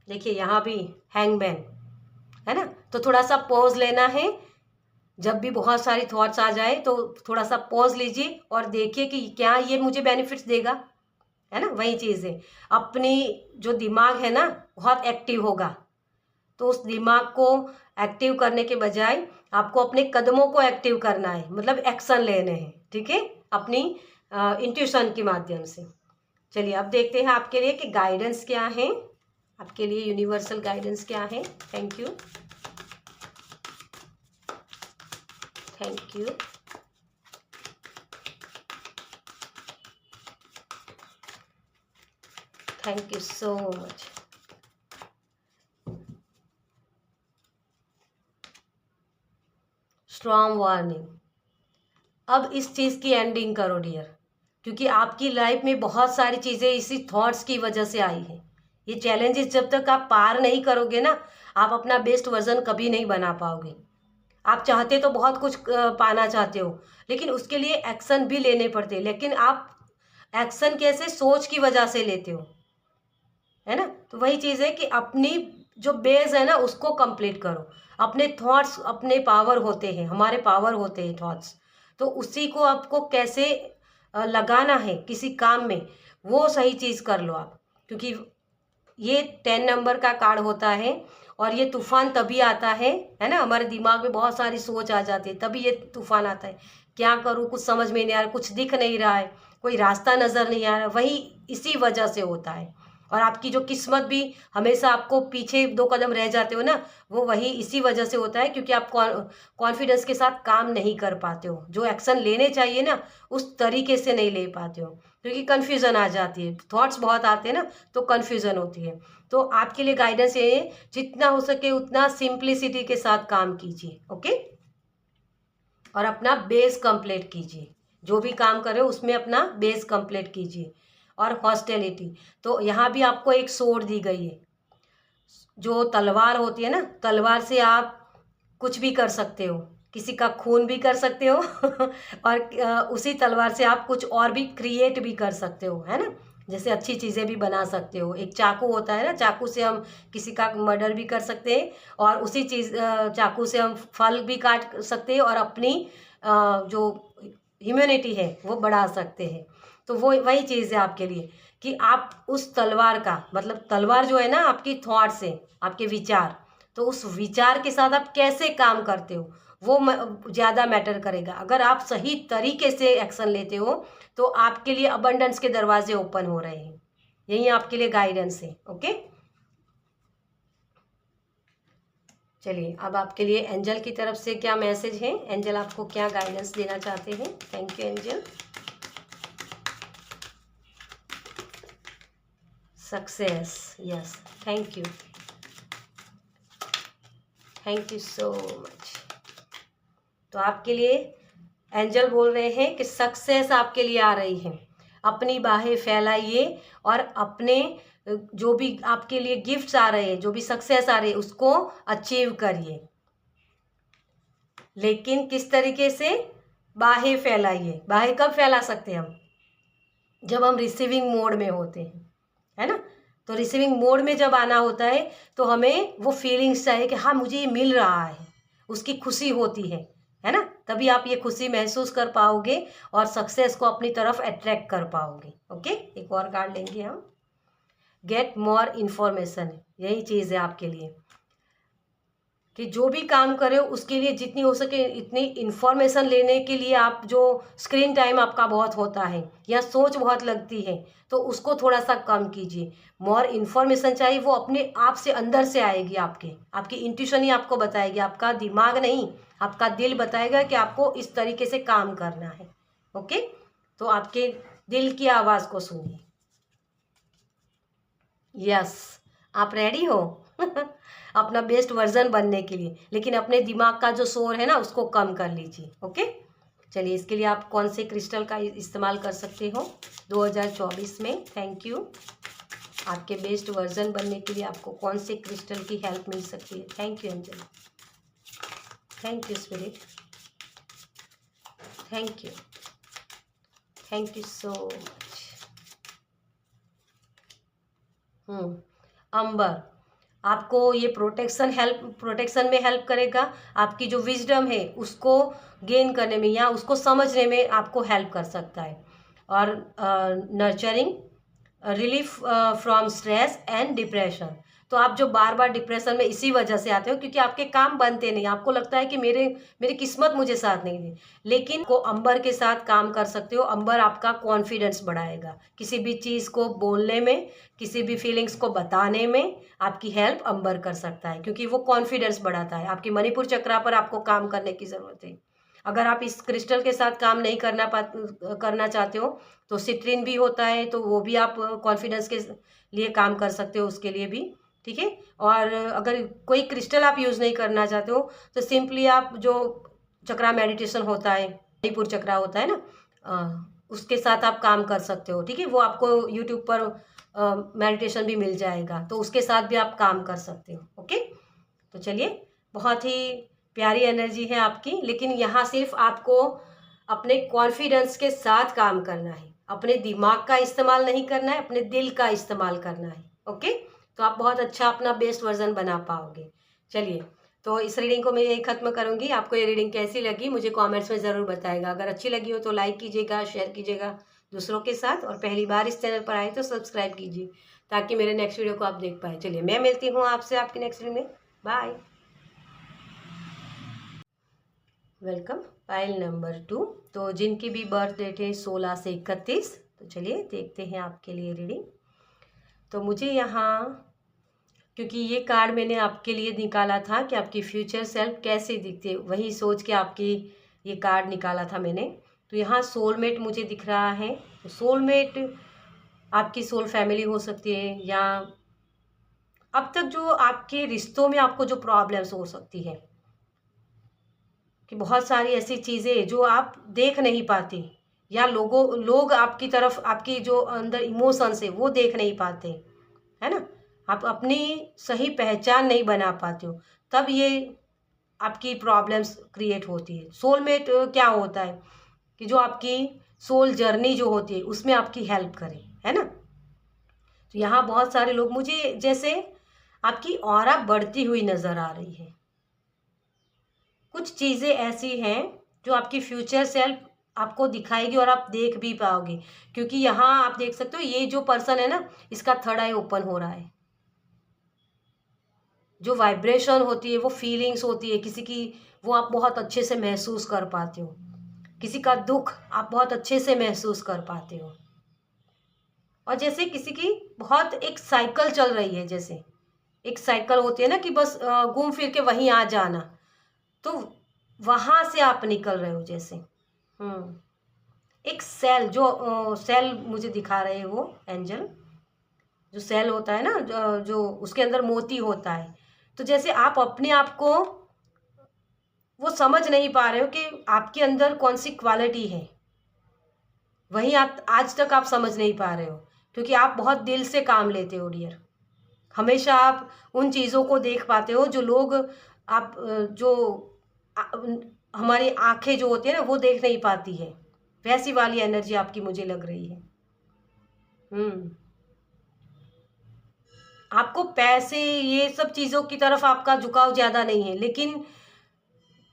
देखिए यहाँ भी हैंगमैन है ना, तो थोड़ा सा पॉज लेना है। जब भी बहुत सारी थॉट्स आ जाए तो थोड़ा सा पॉज लीजिए और देखिए कि क्या ये मुझे बेनिफिट्स देगा, है ना। वही चीज़ है, अपनी जो दिमाग है ना बहुत एक्टिव होगा, तो उस दिमाग को एक्टिव करने के बजाय आपको अपने कदमों को एक्टिव करना है, मतलब एक्शन लेने हैं, ठीक है, अपनी इंट्यूशन के माध्यम से। चलिए अब देखते हैं आपके लिए कि गाइडेंस क्या है, आपके लिए यूनिवर्सल गाइडेंस क्या है। Thank you, thank you. Thank you so much. Strong warning, अब इस चीज़ की एंडिंग करो डियर, क्योंकि आपकी लाइफ में बहुत सारी चीज़ें इसी थॉट्स की वजह से आई हैं। ये चैलेंजेस जब तक आप पार नहीं करोगे ना, आप अपना बेस्ट वर्जन कभी नहीं बना पाओगे। आप चाहते तो बहुत कुछ पाना चाहते हो, लेकिन उसके लिए एक्शन भी लेने पड़ते हैं। लेकिन आप एक्शन कैसे, सोच की वजह से लेते हो, है ना। तो वही चीज़ है कि अपनी जो बेस है ना उसको कंप्लीट करो। अपने थॉट्स अपने पावर होते हैं, हमारे पावर होते हैं थॉट्स, तो उसी को आपको कैसे लगाना है किसी काम में, वो सही चीज़ कर लो आप। क्योंकि ये 10 नंबर का कार्ड होता है, और ये तूफान तभी आता है ना, हमारे दिमाग में बहुत सारी सोच आ जाती है, तभी ये तूफान आता है। क्या करूँ, कुछ समझ में नहीं आ रहा, कुछ दिख नहीं रहा है, कोई रास्ता नज़र नहीं आ रहा, वही इसी वजह से होता है। और आपकी जो किस्मत भी हमेशा आपको पीछे 2 कदम रह जाते हो ना, वो वही इसी वजह से होता है, क्योंकि आप कॉन्फिडेंस के साथ काम नहीं कर पाते हो, जो एक्शन लेने चाहिए ना उस तरीके से नहीं ले पाते हो, क्योंकि कन्फ्यूज़न आ जाती है, थॉट्स बहुत आते हैं ना, तो कन्फ्यूज़न होती है। तो आपके लिए गाइडेंस ये है, जितना हो सके उतना सिंप्लिसिटी के साथ काम कीजिए। ओके, और अपना बेस कंप्लीट कीजिए, जो भी काम कर रहे हो उसमें अपना बेस कंप्लीट कीजिए। और हॉस्टिलिटी, तो यहाँ भी आपको एक सोर्ड दी गई है, जो तलवार होती है ना, तलवार से आप कुछ भी कर सकते हो, किसी का खून भी कर सकते हो और उसी तलवार से आप कुछ और भी क्रिएट भी कर सकते हो, है ना। जैसे अच्छी चीज़ें भी बना सकते हो। एक चाकू होता है ना, चाकू से हम किसी का मर्डर भी कर सकते हैं, और उसी चीज़ चाकू से हम फल भी काट सकते हैं, और अपनी जो ह्यूमैनिटी है वो बढ़ा सकते हैं। तो वो वही चीज़ है आपके लिए, कि आप उस तलवार का, मतलब तलवार जो है ना आपकी थॉट्स है, आपके विचार, तो उस विचार के साथ आप कैसे काम करते हो वो ज़्यादा मैटर करेगा। अगर आप सही तरीके से एक्शन लेते हो तो आपके लिए अबंडेंस के दरवाजे ओपन हो रहे हैं। यही आपके लिए गाइडेंस है। ओके, चलिए अब आपके लिए एंजल की तरफ से क्या मैसेज है, एंजल आपको क्या गाइडेंस देना चाहते हैं। Thank you angel. Success, yes, thank you, thank you so much. तो आपके लिए एंजल बोल रहे हैं कि सक्सेस आपके लिए आ रही है। अपनी बाहें फैलाइए और अपने जो भी आपके लिए गिफ्ट्स आ रहे हैं, जो भी सक्सेस आ रही है, उसको अचीव करिए। लेकिन किस तरीके से? बाहें फैलाइए। बाहें कब फैला सकते हैं हम? जब हम रिसीविंग मोड में होते हैं, है ना। तो रिसीविंग मोड में जब आना होता है तो हमें वो फीलिंग्स चाहिए कि हाँ मुझे ये मिल रहा है, उसकी खुशी होती है ना। तभी आप ये खुशी महसूस कर पाओगे और सक्सेस को अपनी तरफ अट्रैक्ट कर पाओगे। ओके, एक और कार्ड लेंगे हम। गेट मोर इन्फॉर्मेशन, यही चीज़ है आपके लिए कि जो भी काम करो उसके लिए जितनी हो सके इतनी इन्फॉर्मेशन लेने के लिए आप जो स्क्रीन टाइम आपका बहुत होता है या सोच बहुत लगती है तो उसको थोड़ा सा कम कीजिए। मोर इन्फॉर्मेशन चाहिए, वो अपने आप से अंदर से आएगी। आपकी इंट्यूशन ही आपको बताएगी, आपका दिमाग नहीं, आपका दिल बताएगा कि आपको इस तरीके से काम करना है। ओके, तो आपके दिल की आवाज़ को सुनिए। यस, आप रेडी हो अपना बेस्ट वर्जन बनने के लिए, लेकिन अपने दिमाग का जो शोर है ना उसको कम कर लीजिए। ओके, चलिए इसके लिए आप कौन से क्रिस्टल का इस्तेमाल कर सकते हो 2024 में? Thank you. आपके बेस्ट वर्जन बनने के लिए आपको कौन से क्रिस्टल की हेल्प मिल सकती है? Thank you angel, thank you spirit, thank you so much. Ambar, आपको ये प्रोटेक्शन में हेल्प करेगा। आपकी जो विजडम है उसको गेन करने में या उसको समझने में आपको हेल्प कर सकता है। और nurturing, relief from stress and depression. तो आप जो बार बार डिप्रेशन में इसी वजह से आते हो क्योंकि आपके काम बनते नहीं, आपको लगता है कि मेरी किस्मत मुझे साथ नहीं दी। लेकिन को अंबर के साथ काम कर सकते हो। अंबर आपका कॉन्फिडेंस बढ़ाएगा, किसी भी चीज़ को बोलने में, किसी भी फीलिंग्स को बताने में आपकी हेल्प अंबर कर सकता है क्योंकि वो कॉन्फिडेंस बढ़ाता है। आपकी मणिपुर चक्रा पर आपको काम करने की ज़रूरत है। अगर आप इस क्रिस्टल के साथ काम नहीं करना चाहते हो तो सिट्रिन भी होता है, तो वो भी आप कॉन्फिडेंस के लिए काम कर सकते हो, उसके लिए भी ठीक है। और अगर कोई क्रिस्टल आप यूज़ नहीं करना चाहते हो तो सिंपली आप जो चक्रा मेडिटेशन होता है, मणिपुर चक्रा होता है ना, उसके साथ आप काम कर सकते हो। ठीक है, वो आपको यूट्यूब पर मेडिटेशन भी मिल जाएगा, तो उसके साथ भी आप काम कर सकते हो। ओके, तो चलिए, बहुत ही प्यारी एनर्जी है आपकी, लेकिन यहाँ सिर्फ आपको अपने कॉन्फिडेंस के साथ काम करना है, अपने दिमाग का इस्तेमाल नहीं करना है, अपने दिल का इस्तेमाल करना है। ओके, तो आप बहुत अच्छा अपना बेस्ट वर्जन बना पाओगे। चलिए, तो इस रीडिंग को मैं यही खत्म करूँगी। आपको ये रीडिंग कैसी लगी मुझे कमेंट्स में ज़रूर बताएगा। अगर अच्छी लगी हो तो लाइक कीजिएगा, शेयर कीजिएगा दूसरों के साथ, और पहली बार इस चैनल पर आए तो सब्सक्राइब कीजिए ताकि मेरे नेक्स्ट वीडियो को आप देख पाए। चलिए, मैं मिलती हूँ आपसे आपकी नेक्स्ट वीडियो में। बाय। वेलकम। फाइल नंबर 2, तो जिनकी भी बर्थ डेट है 16 से 31, तो चलिए देखते हैं आपके लिए रीडिंग। तो मुझे यहाँ, क्योंकि ये कार्ड मैंने आपके लिए निकाला था कि आपकी फ्यूचर सेल्फ कैसे दिखती है, वही सोच के आपकी ये कार्ड निकाला था मैंने। तो यहाँ सोलमेट मुझे दिख रहा है। तो सोलमेट आपकी सोल फैमिली हो सकती है, या अब तक जो आपके रिश्तों में आपको जो प्रॉब्लम्स हो सकती है कि बहुत सारी ऐसी चीज़ें जो आप देख नहीं पाते, या लोग आपकी तरफ, आपकी जो अंदर इमोशंस है वो देख नहीं पाते, है ना। आप अपनी सही पहचान नहीं बना पाते हो, तब ये आपकी प्रॉब्लम्स क्रिएट होती है। सोलमेट क्या होता है कि जो आपकी सोल जर्नी जो होती है उसमें आपकी हेल्प करे, है ना। तो यहाँ बहुत सारे लोग, मुझे जैसे आपकी ऑरा बढ़ती हुई नज़र आ रही है। कुछ चीज़ें ऐसी हैं जो आपकी फ्यूचर सेल्फ आपको दिखाएगी और आप देख भी पाओगे, क्योंकि यहाँ आप देख सकते हो ये जो पर्सन है ना, इसका थर्ड आई ओपन हो रहा है। जो वाइब्रेशन होती है, वो फीलिंग्स होती है किसी की, वो आप बहुत अच्छे से महसूस कर पाते हो। किसी का दुख आप बहुत अच्छे से महसूस कर पाते हो। और जैसे किसी की बहुत एक साइकिल चल रही है, जैसे एक साइकिल होती है ना कि बस घूम फिर के वहीं आ जाना, तो वहाँ से आप निकल रहे हो जैसे। एक सेल, जो सेल मुझे दिखा रहे हैं वो एंजल, जो सेल होता है ना, जो उसके अंदर मोती होता है, तो जैसे आप अपने आप को वो समझ नहीं पा रहे हो कि आपके अंदर कौन सी क्वालिटी है, वही आप आज तक आप समझ नहीं पा रहे हो, क्योंकि आप बहुत दिल से काम लेते हो डियर। हमेशा आप उन चीज़ों को देख पाते हो जो लोग आप जो हमारी आंखें जो होती है ना वो देख नहीं पाती है, वैसी वाली एनर्जी आपकी मुझे लग रही है। आपको पैसे ये सब चीज़ों की तरफ आपका झुकाव ज़्यादा नहीं है, लेकिन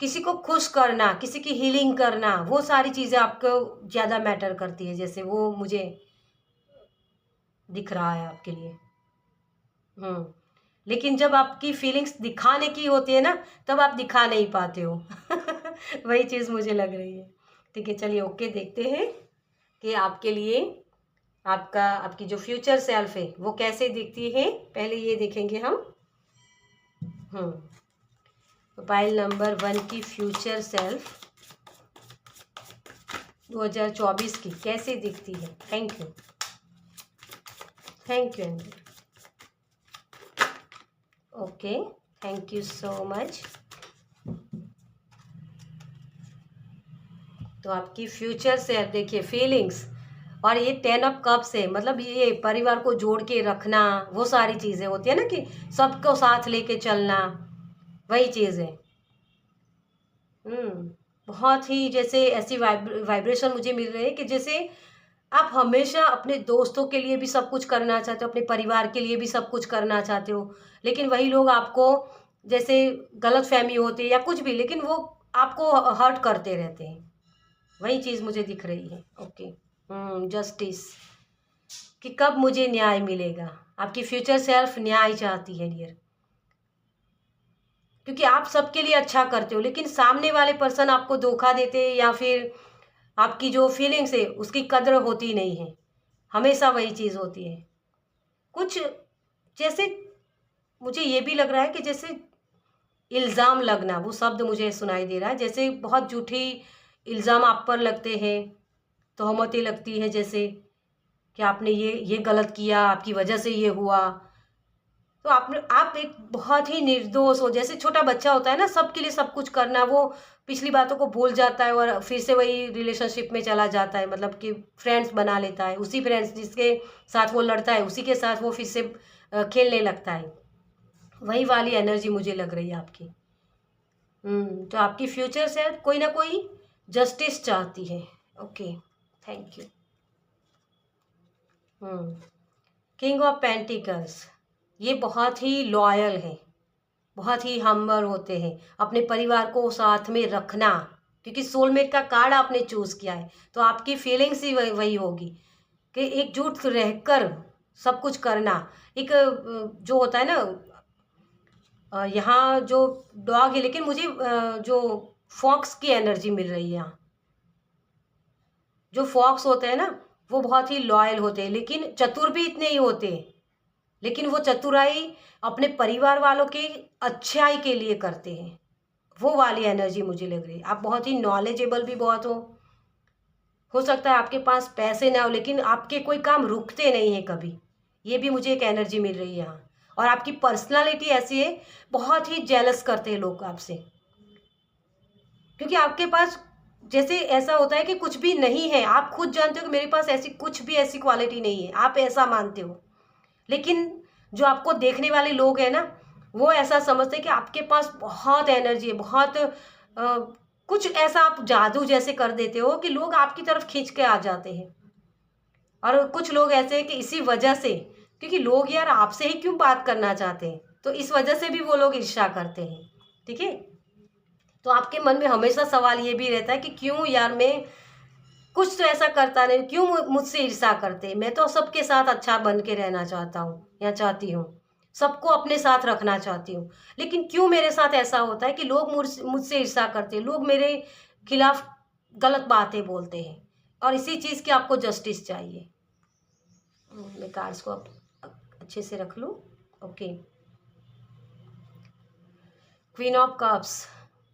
किसी को खुश करना, किसी की हीलिंग करना, वो सारी चीज़ें आपको ज़्यादा मैटर करती है, जैसे वो मुझे दिख रहा है आपके लिए। लेकिन जब आपकी फीलिंग्स दिखाने की होती है ना, तब आप दिखा नहीं पाते हो। वही चीज़ मुझे लग रही है। ठीक है, चलिए ओके, देखते हैं कि आपके लिए आपकी जो फ्यूचर सेल्फ है वो कैसे दिखती है। पहले ये देखेंगे हम। मोबाइल नंबर 1 की फ्यूचर सेल्फ 2024 की कैसे दिखती है। Thank you angel. Okay, thank you so much. तो आपकी फ्यूचर सेल्फ देखिए, फीलिंग्स, और ये 10 ऑफ कप्स है, मतलब ये परिवार को जोड़ के रखना, वो सारी चीज़ें होती है ना कि सबको साथ लेके चलना, वही चीज़ है। बहुत ही जैसे ऐसी वाइब्रेशन मुझे मिल रही है कि जैसे आप हमेशा अपने दोस्तों के लिए भी सब कुछ करना चाहते हो, अपने परिवार के लिए भी सब कुछ करना चाहते हो, लेकिन वही लोग आपको जैसे गलत फहमी होती है या कुछ भी, लेकिन वो आपको हर्ट करते रहते हैं, वही चीज़ मुझे दिख रही है। ओके, जस्टिस कि कब मुझे न्याय मिलेगा। आपकी फ्यूचर सेल्फ न्याय चाहती है डियर, क्योंकि आप सबके लिए अच्छा करते हो, लेकिन सामने वाले पर्सन आपको धोखा देते हैं या फिर आपकी जो फीलिंग्स है उसकी कदर होती नहीं है, हमेशा वही चीज़ होती है। कुछ जैसे मुझे ये भी लग रहा है कि जैसे इल्ज़ाम लगना, वो शब्द मुझे सुनाई दे रहा है, जैसे बहुत झूठी इल्ज़ाम आप पर लगते हैं, तोहमतें लगती हैं, जैसे कि आपने ये गलत किया, आपकी वजह से ये हुआ। तो आप एक बहुत ही निर्दोष हो, जैसे छोटा बच्चा होता है ना, सबके लिए सब कुछ करना, वो पिछली बातों को भूल जाता है और फिर से वही रिलेशनशिप में चला जाता है, मतलब कि फ्रेंड्स बना लेता है, उसी फ्रेंड्स जिसके साथ वो लड़ता है उसी के साथ वो फिर से खेलने लगता है, वही वाली एनर्जी मुझे लग रही है आपकी। तो आपकी फ्यूचर से कोई ना कोई जस्टिस चाहती है। Okay, thank you. King of pentacles, ये बहुत ही लॉयल है, बहुत ही हम्बल होते हैं, अपने परिवार को साथ में रखना, क्योंकि सोलमेट का कार्ड आपने चूज़ किया है, तो आपकी फीलिंग्स ही वही होगी कि एकजुट रहकर सब कुछ करना। एक जो होता है ना, यहाँ जो डॉग है, लेकिन मुझे जो फॉक्स की एनर्जी मिल रही है यहाँ। जो फॉक्स होते हैं ना वो बहुत ही लॉयल होते हैं, लेकिन चतुर भी इतने ही होते हैं, लेकिन वो चतुराई अपने परिवार वालों की अच्छाई के लिए करते हैं, वो वाली एनर्जी मुझे लग रही है। आप बहुत ही नॉलेजेबल भी बहुत हो सकता है आपके पास पैसे ना हो, लेकिन आपके कोई काम रुकते नहीं हैं कभी, ये भी मुझे एक एनर्जी मिल रही है यहाँ। और आपकी पर्सनालिटी ऐसी है, बहुत ही जेलस करते हैं लोग आपसे, क्योंकि आपके पास जैसे ऐसा होता है कि कुछ भी नहीं है, आप खुद जानते हो कि मेरे पास ऐसी कुछ भी ऐसी क्वालिटी नहीं है, आप ऐसा मानते हो, लेकिन जो आपको देखने वाले लोग हैं ना वो ऐसा समझते हैं कि आपके पास बहुत एनर्जी है, बहुत कुछ ऐसा आप जादू जैसे कर देते हो कि लोग आपकी तरफ खींच के आ जाते हैं। और कुछ लोग ऐसे हैं कि इसी वजह से, क्योंकि लोग यार आपसे ही क्यों बात करना चाहते हैं, तो इस वजह से भी वो लोग ईर्ष्या करते हैं। ठीक है, तो आपके मन में हमेशा सवाल ये भी रहता है कि क्यों यार, मैं कुछ तो ऐसा करता नहीं, क्यों मुझसे ईर्ष्या करते, मैं तो सबके साथ अच्छा बन के रहना चाहता हूँ या चाहती हूँ, सबको अपने साथ रखना चाहती हूँ, लेकिन क्यों मेरे साथ ऐसा होता है कि लोग मुझसे ईर्ष्या करते हैं, लोग मेरे खिलाफ गलत बातें बोलते हैं, और इसी चीज़ की आपको जस्टिस चाहिए। मैं कार्ड्स को अच्छे से रख लूँ। Okay, queen of cups.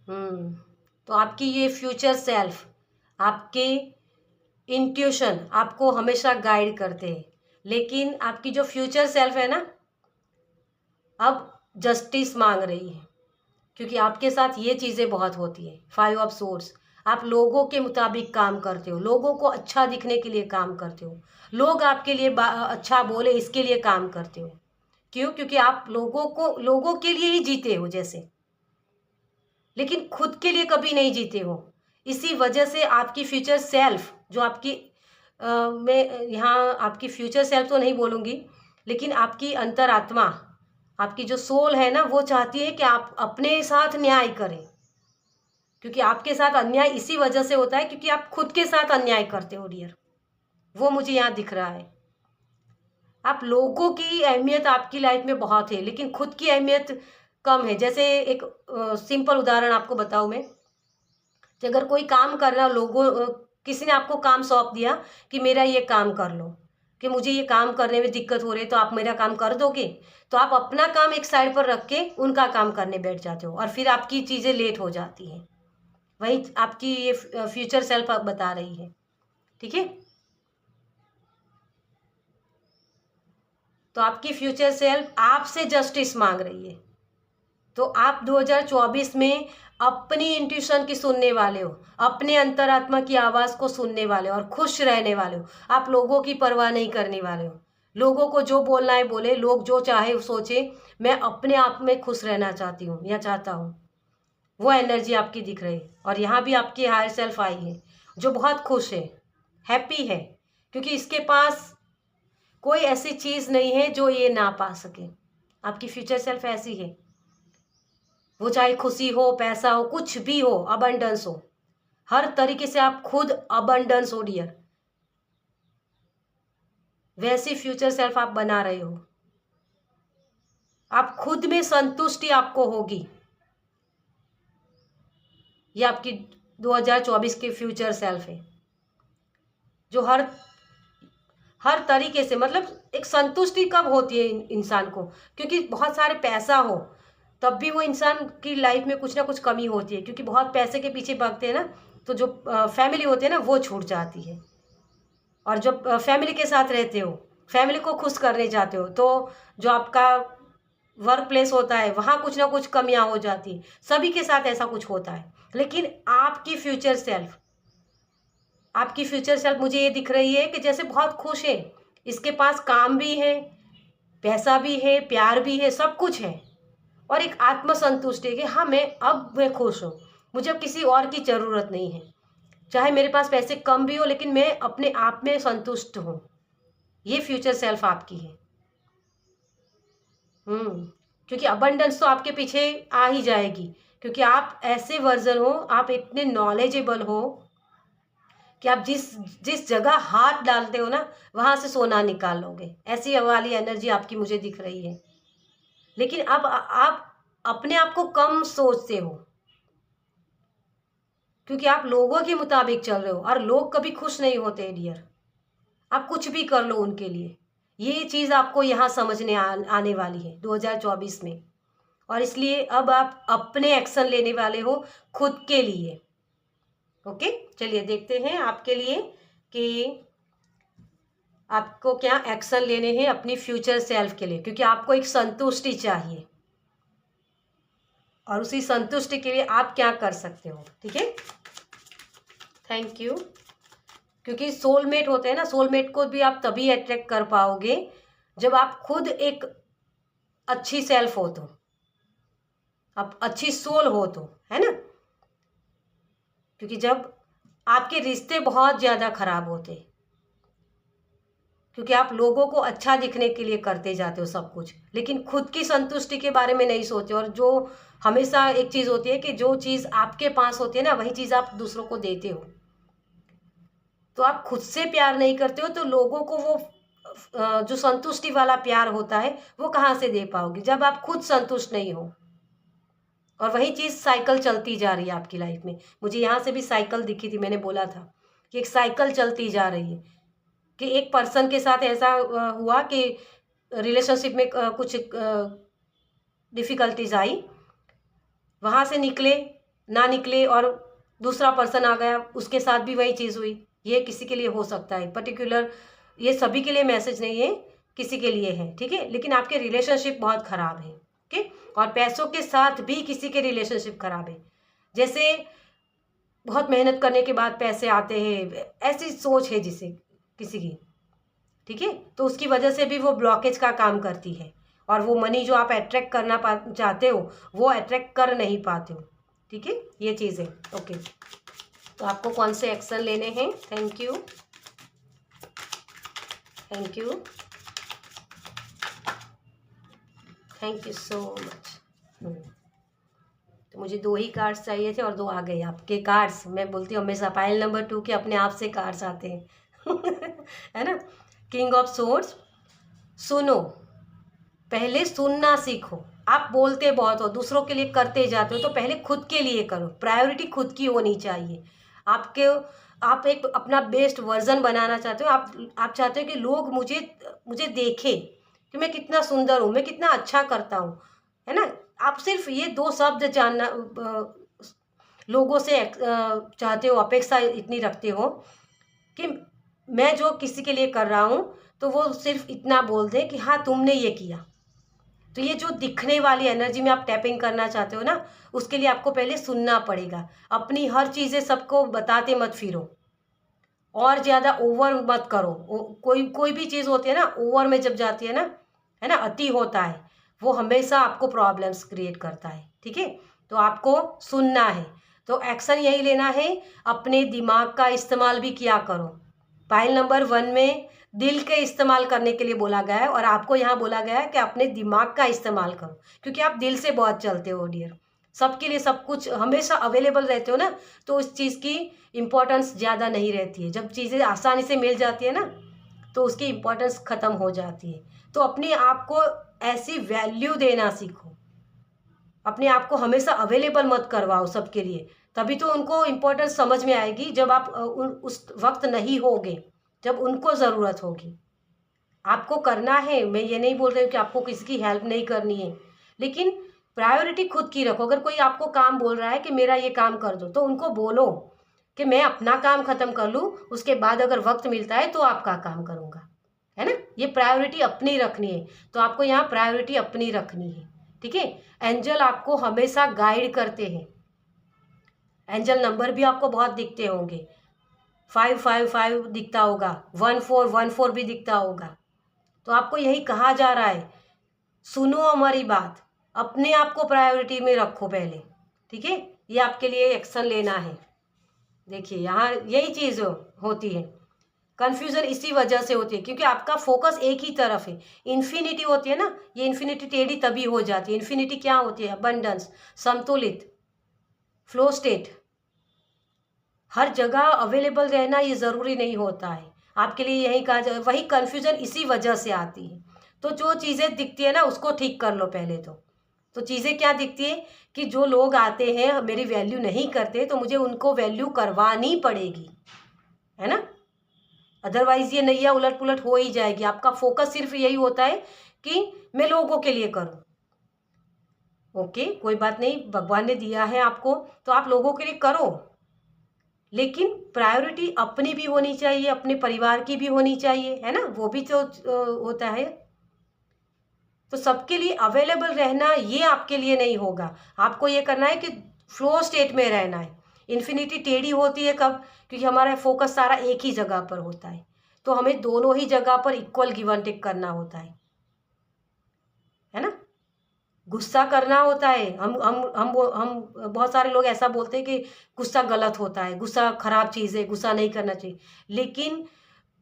तो आपकी ये फ्यूचर सेल्फ, आपके इंट्यूशन आपको हमेशा गाइड करते हैं, लेकिन आपकी जो फ्यूचर सेल्फ है ना अब जस्टिस मांग रही है, क्योंकि आपके साथ ये चीज़ें बहुत होती है। 5 ऑफ सोर्स, आप लोगों के मुताबिक काम करते हो, लोगों को अच्छा दिखने के लिए काम करते हो, लोग आपके लिए अच्छा बोले इसके लिए काम करते हो। क्यों? क्योंकि आप लोगों के लिए ही जीते हो जैसे, लेकिन खुद के लिए कभी नहीं जीते हो। इसी वजह से आपकी फ्यूचर सेल्फ जो आपकी मैं यहाँ आपकी फ्यूचर सेल्फ तो नहीं बोलूँगी, लेकिन आपकी अंतरात्मा, आपकी जो सोल है ना, वो चाहती है कि आप अपने साथ न्याय करें। क्योंकि आपके साथ अन्याय इसी वजह से होता है क्योंकि आप खुद के साथ अन्याय करते हो डियर। वो मुझे यहाँ दिख रहा है। आप लोगों की अहमियत आपकी लाइफ में बहुत है, लेकिन खुद की अहमियत कम है। जैसे एक सिंपल उदाहरण आपको बताऊं मैं, कि अगर कोई काम कर रहा किसी ने आपको काम सौंप दिया कि मेरा ये काम कर लो, कि मुझे ये काम करने में दिक्कत हो रही है तो आप मेरा काम कर दोगे, तो आप अपना काम एक साइड पर रख के उनका काम करने बैठ जाते हो और फिर आपकी चीज़ें लेट हो जाती हैं। वही आपकी ये फ्यूचर सेल्फ बता रही है। ठीक है, तो आपकी फ्यूचर सेल्फ आपसे जस्टिस मांग रही है। तो आप 2024 में अपनी इंट्यूशन की सुनने वाले हो, अपने अंतरात्मा की आवाज़ को सुनने वाले हो और खुश रहने वाले हो। आप लोगों की परवाह नहीं करने वाले हो। लोगों को जो बोलना है बोले, लोग जो चाहे सोचे, मैं अपने आप में खुश रहना चाहती हूँ या चाहता हूँ। वो एनर्जी आपकी दिख रही है। और यहाँ भी आपकी हायर सेल्फ आई है जो बहुत खुश है, हैप्पी है, क्योंकि इसके पास कोई ऐसी चीज़ नहीं है जो ये ना पा सके। आपकी फ्यूचर सेल्फ ऐसी है, वो चाहे खुशी हो, पैसा हो, कुछ भी हो, अबंडेंस हो, हर तरीके से आप खुद अबंडेंस हो डियर, वैसी फ्यूचर सेल्फ आप बना रहे हो। आप खुद में संतुष्टि आपको होगी। ये आपकी 2024 की फ्यूचर सेल्फ है जो हर तरीके से, मतलब एक संतुष्टि कब होती है इंसान को, क्योंकि बहुत सारे पैसा हो तब भी वो इंसान की लाइफ में कुछ ना कुछ कमी होती है, क्योंकि बहुत पैसे के पीछे भागते हैं ना, तो जो फैमिली होती है ना वो छूट जाती है। और जब फैमिली के साथ रहते हो, फैमिली को खुश करने जाते हो, तो जो आपका वर्क प्लेस होता है वहाँ कुछ ना कुछ कमियाँ हो जाती हैं। सभी के साथ ऐसा कुछ होता है, लेकिन आपकी फ्यूचर सेल्फ मुझे ये दिख रही है कि जैसे बहुत खुश है, इसके पास काम भी है, पैसा भी है, प्यार भी है, सब कुछ है, और एक आत्मसंतुष्टि है कि हाँ मैं खुश हूँ, मुझे अब किसी और की ज़रूरत नहीं है। चाहे मेरे पास पैसे कम भी हो, लेकिन मैं अपने आप में संतुष्ट हूँ। ये फ्यूचर सेल्फ आपकी है। क्योंकि अबंडेंस तो आपके पीछे आ ही जाएगी, क्योंकि आप ऐसे वर्जन हो, आप इतने नॉलेजेबल हो कि आप जिस जिस जगह हाथ डालते हो ना, वहाँ से सोना निकाल लोगे। ऐसी वाली एनर्जी आपकी मुझे दिख रही है। लेकिन अब आप अपने आप को कम सोचते हो, क्योंकि आप लोगों के मुताबिक चल रहे हो, और लोग कभी खुश नहीं होते डियर। आप कुछ भी कर लो उनके लिए, ये चीज़ आपको यहाँ समझने आने वाली है 2024 में। और इसलिए अब आप अपने एक्शन लेने वाले हो खुद के लिए। ओके, चलिए देखते हैं आपके लिए कि आपको क्या एक्शन लेने हैं अपनी फ्यूचर सेल्फ के लिए, क्योंकि आपको एक संतुष्टि चाहिए, और उसी संतुष्टि के लिए आप क्या कर सकते हो। ठीक है, थैंक यू। क्योंकि सोलमेट होते हैं ना, सोलमेट को भी आप तभी अट्रैक्ट कर पाओगे जब आप खुद एक अच्छी सेल्फ हो, तो आप अच्छी सोल हो, तो है ना। क्योंकि जब आपके रिश्ते बहुत ज़्यादा खराब होते, क्योंकि आप लोगों को अच्छा दिखने के लिए करते जाते हो सब कुछ, लेकिन खुद की संतुष्टि के बारे में नहीं सोचते। और जो हमेशा एक चीज़ होती है कि जो चीज़ आपके पास होती है ना, वही चीज़ आप दूसरों को देते हो। तो आप खुद से प्यार नहीं करते हो, तो लोगों को वो जो संतुष्टि वाला प्यार होता है वो कहाँ से दे पाओगे जब आप खुद संतुष्ट नहीं हो। और वही चीज़ साइकिल चलती जा रही है आपकी लाइफ में। मुझे यहाँ से भी साइकिल दिखी थी, मैंने बोला था कि एक साइकिल चलती जा रही है, कि एक पर्सन के साथ ऐसा हुआ कि रिलेशनशिप में कुछ डिफ़िकल्टीज आई, वहाँ से ना निकले और दूसरा पर्सन आ गया, उसके साथ भी वही चीज़ हुई। ये किसी के लिए हो सकता है पर्टिकुलर, ये सभी के लिए मैसेज नहीं है, किसी के लिए है। ठीक है, लेकिन आपके रिलेशनशिप बहुत ख़राब है। ओके, और पैसों के साथ भी किसी के रिलेशनशिप खराब है, जैसे बहुत मेहनत करने के बाद पैसे आते हैं, ऐसी सोच है जिसे किसी की, ठीक है, तो उसकी वजह से भी वो ब्लॉकेज का काम करती है और वो मनी जो आप अट्रैक्ट करना चाहते हो वो अट्रैक्ट कर नहीं पाते हो, ठीक है, ये चीज़ है। ओके, तो आपको कौन से एक्शन लेने हैं? Thank you, thank you, thank you so much. तो मुझे 2 ही कार्ड्स चाहिए थे और 2 आ गए आपके कार्ड्स। मैं बोलती हूँ हमेशा पाइल नंबर 2 के अपने आप से कार्ड्स आते हैं है ना। किंग ऑफ सोर्ड्स, सुनो, पहले सुनना सीखो। आप बोलते बहुत हो, दूसरों के लिए करते जाते हो, तो पहले खुद के लिए करो। प्रायोरिटी खुद की होनी चाहिए। आप एक अपना बेस्ट वर्जन बनाना चाहते हो। आप चाहते हो कि लोग मुझे देखें कि मैं कितना सुंदर हूँ, मैं कितना अच्छा करता हूँ, है ना। आप सिर्फ ये 2 शब्द जानना लोगों से चाहते हो, अपेक्षा इतनी रखते हो कि मैं जो किसी के लिए कर रहा हूँ तो वो सिर्फ इतना बोल दे कि हाँ तुमने ये किया। तो ये जो दिखने वाली एनर्जी में आप टैपिंग करना चाहते हो ना, उसके लिए आपको पहले सुनना पड़ेगा। अपनी हर चीज़ें सबको बताते मत फिरो, और ज़्यादा ओवर मत करो। कोई भी चीज़ होती है ना, ओवर में जब जाती है ना, है ना, अति होता है, वो हमेशा आपको प्रॉब्लम्स क्रिएट करता है, ठीक है। तो आपको सुनना है, तो एक्शन यही लेना है, अपने दिमाग का इस्तेमाल भी किया करो। पाइल नंबर 1 में दिल के इस्तेमाल करने के लिए बोला गया है और आपको यहाँ बोला गया है कि अपने दिमाग का इस्तेमाल करो, क्योंकि आप दिल से बहुत चलते हो डियर। सबके लिए सब कुछ हमेशा अवेलेबल रहते हो ना, तो उस चीज़ की इम्पोर्टेंस ज़्यादा नहीं रहती है। जब चीज़ें आसानी से मिल जाती है ना, तो उसकी इम्पोर्टेंस ख़त्म हो जाती है। तो अपने आप को ऐसी वैल्यू देना सीखो। अपने आप को हमेशा अवेलेबल मत करवाओ सबके लिए, तभी तो उनको इम्पोर्टेंस समझ में आएगी जब आप उस वक्त नहीं होगे, जब उनको ज़रूरत होगी। आपको करना है, मैं ये नहीं बोल रही हूँ कि आपको किसी की हेल्प नहीं करनी है, लेकिन प्रायोरिटी खुद की रखो। अगर कोई आपको काम बोल रहा है कि मेरा ये काम कर दो, तो उनको बोलो कि मैं अपना काम ख़त्म कर लूँ, उसके बाद अगर वक्त मिलता है तो आपका काम करूँगा, है ना। ये प्रायोरिटी अपनी रखनी है, तो आपको यहाँ प्रायोरिटी अपनी रखनी है, ठीक है। एंजल आपको हमेशा गाइड करते हैं। एंजल नंबर भी आपको बहुत दिखते होंगे, 555 दिखता होगा, 1414 भी दिखता होगा। तो आपको यही कहा जा रहा है, सुनो हमारी बात, अपने आप को प्रायोरिटी में रखो पहले, ठीक है। ये आपके लिए एक्शन लेना है। देखिए यहाँ यही चीज़ होती है, कन्फ्यूज़न इसी वजह से होती है क्योंकि आपका फोकस एक ही तरफ है। इन्फिनिटी होती है ना, ये इन्फिनिटी टेढ़ी तभी हो जाती है। इन्फिनिटी क्या होती है? अबंडेंस, संतुलित, फ्लो स्टेट, हर जगह अवेलेबल रहना ये ज़रूरी नहीं होता है। आपके लिए यही कहा जाए, वही कन्फ्यूज़न इसी वजह से आती है। तो जो चीज़ें दिखती है ना, उसको ठीक कर लो पहले। तो चीज़ें क्या दिखती है कि जो लोग आते हैं मेरी वैल्यू नहीं करते, तो मुझे उनको वैल्यू करवानी पड़ेगी, है ना। अदरवाइज़ ये नैया उलट पुलट हो ही जाएगी। आपका फोकस सिर्फ यही होता है कि मैं लोगों के लिए करूं। ओके, कोई बात नहीं, भगवान ने दिया है आपको तो आप लोगों के लिए करो, लेकिन प्रायोरिटी अपनी भी होनी चाहिए, अपने परिवार की भी होनी चाहिए, है ना। वो भी तो होता है। तो सबके लिए अवेलेबल रहना ये आपके लिए नहीं होगा। आपको ये करना है कि फ्लो स्टेट में रहना है। इन्फिनिटी टेढ़ी होती है कब? क्योंकि हमारा फोकस सारा एक ही जगह पर होता है, तो हमें दोनों ही जगह पर इक्वल गिव एंड टेक करना होता है ना। गुस्सा करना होता है। हम बहुत सारे लोग ऐसा बोलते हैं कि गुस्सा गलत होता है, गुस्सा खराब चीज़ है, गुस्सा नहीं करना चाहिए। लेकिन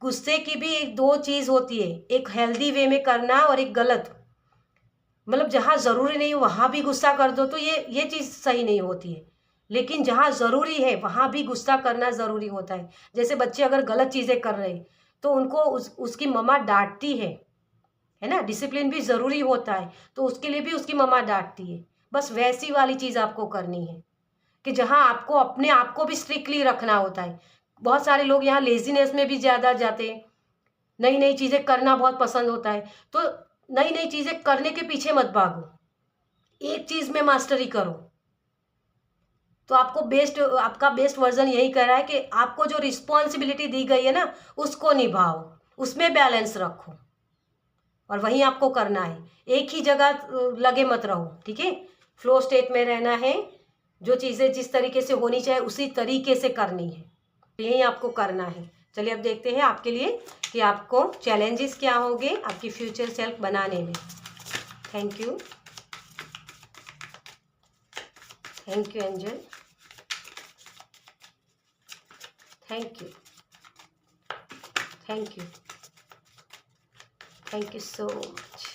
गुस्से की भी एक 2 चीज़ होती है, एक हेल्दी वे में करना और एक गलत। मतलब जहाँ ज़रूरी नहीं हो वहाँ भी गुस्सा कर दो, तो ये चीज़ सही नहीं होती है। लेकिन जहाँ ज़रूरी है वहाँ भी गुस्सा करना ज़रूरी होता है। जैसे बच्चे अगर गलत चीज़ें कर रहे हैं तो उनको उसकी मम्मा डांटती है ना। डिसिप्लिन भी ज़रूरी होता है, तो उसके लिए भी उसकी मम्मा डांटती है। बस वैसी वाली चीज़ आपको करनी है कि जहाँ आपको अपने आप को भी स्ट्रिक्टली रखना होता है। बहुत सारे लोग यहाँ लेजीनेस में भी ज़्यादा जाते हैं, नई नई चीज़ें करना बहुत पसंद होता है। तो नई नई चीज़ें करने के पीछे मत भागो, एक चीज़ में मास्टरी करो। तो आपका बेस्ट वर्जन यही कह रहा है कि आपको जो रिस्पॉन्सिबिलिटी दी गई है ना, उसको निभाओ, उसमें बैलेंस रखो। और वहीं आपको करना है, एक ही जगह लगे मत रहो, ठीक है। फ्लो स्टेट में रहना है, जो चीज़ें जिस तरीके से होनी चाहिए उसी तरीके से करनी है, तो यही आपको करना है। चलिए अब देखते हैं आपके लिए कि आपको चैलेंजेस क्या होंगे आपकी फ्यूचर सेल्फ बनाने में। Thank you, thank you angel, thank you, thank you, thank you so much.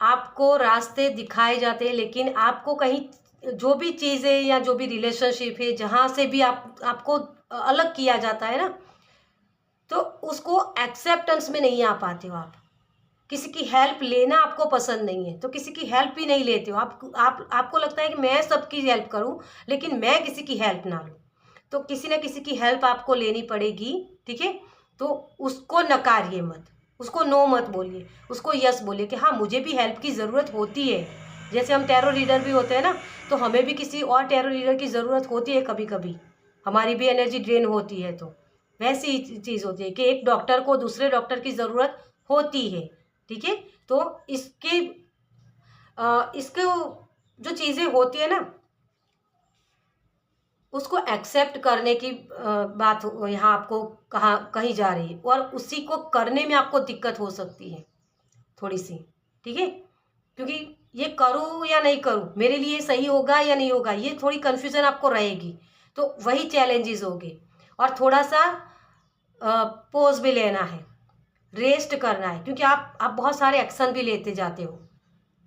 आपको रास्ते दिखाए जाते हैं, लेकिन आपको कहीं जो भी चीज़ें या जो भी रिलेशनशिप है जहाँ से भी आपको अलग किया जाता है ना, तो उसको एक्सेप्टेंस में नहीं आ पाते हो आप। किसी की हेल्प लेना आपको पसंद नहीं है, तो किसी की हेल्प ही नहीं लेते हो आपको लगता है कि मैं सबकी हेल्प करूं, लेकिन मैं किसी की हेल्प ना लूं। तो किसी न किसी की हेल्प आपको लेनी पड़ेगी, ठीक है। तो उसको नकारिए मत, उसको नो मत बोलिए, उसको यस बोलिए कि हाँ मुझे भी हेल्प की ज़रूरत होती है। जैसे हम टैरो रीडर भी होते हैं ना, तो हमें भी किसी और टैरो रीडर की ज़रूरत होती है कभी कभी, हमारी भी एनर्जी ड्रेन होती है। तो वैसी चीज़ होती है कि एक डॉक्टर को दूसरे डॉक्टर की ज़रूरत होती है, ठीक है। तो इसके जो चीज़ें होती है ना, उसको एक्सेप्ट करने की बात यहाँ आपको कही जा रही है, और उसी को करने में आपको दिक्कत हो सकती है थोड़ी सी, ठीक है। क्योंकि ये करूँ या नहीं करूँ, मेरे लिए सही होगा या नहीं होगा, ये थोड़ी कन्फ्यूज़न आपको रहेगी। तो वही चैलेंजेस होंगे। और थोड़ा सा पोज भी लेना है, रेस्ट करना है, क्योंकि आप बहुत सारे एक्शन भी लेते जाते हो,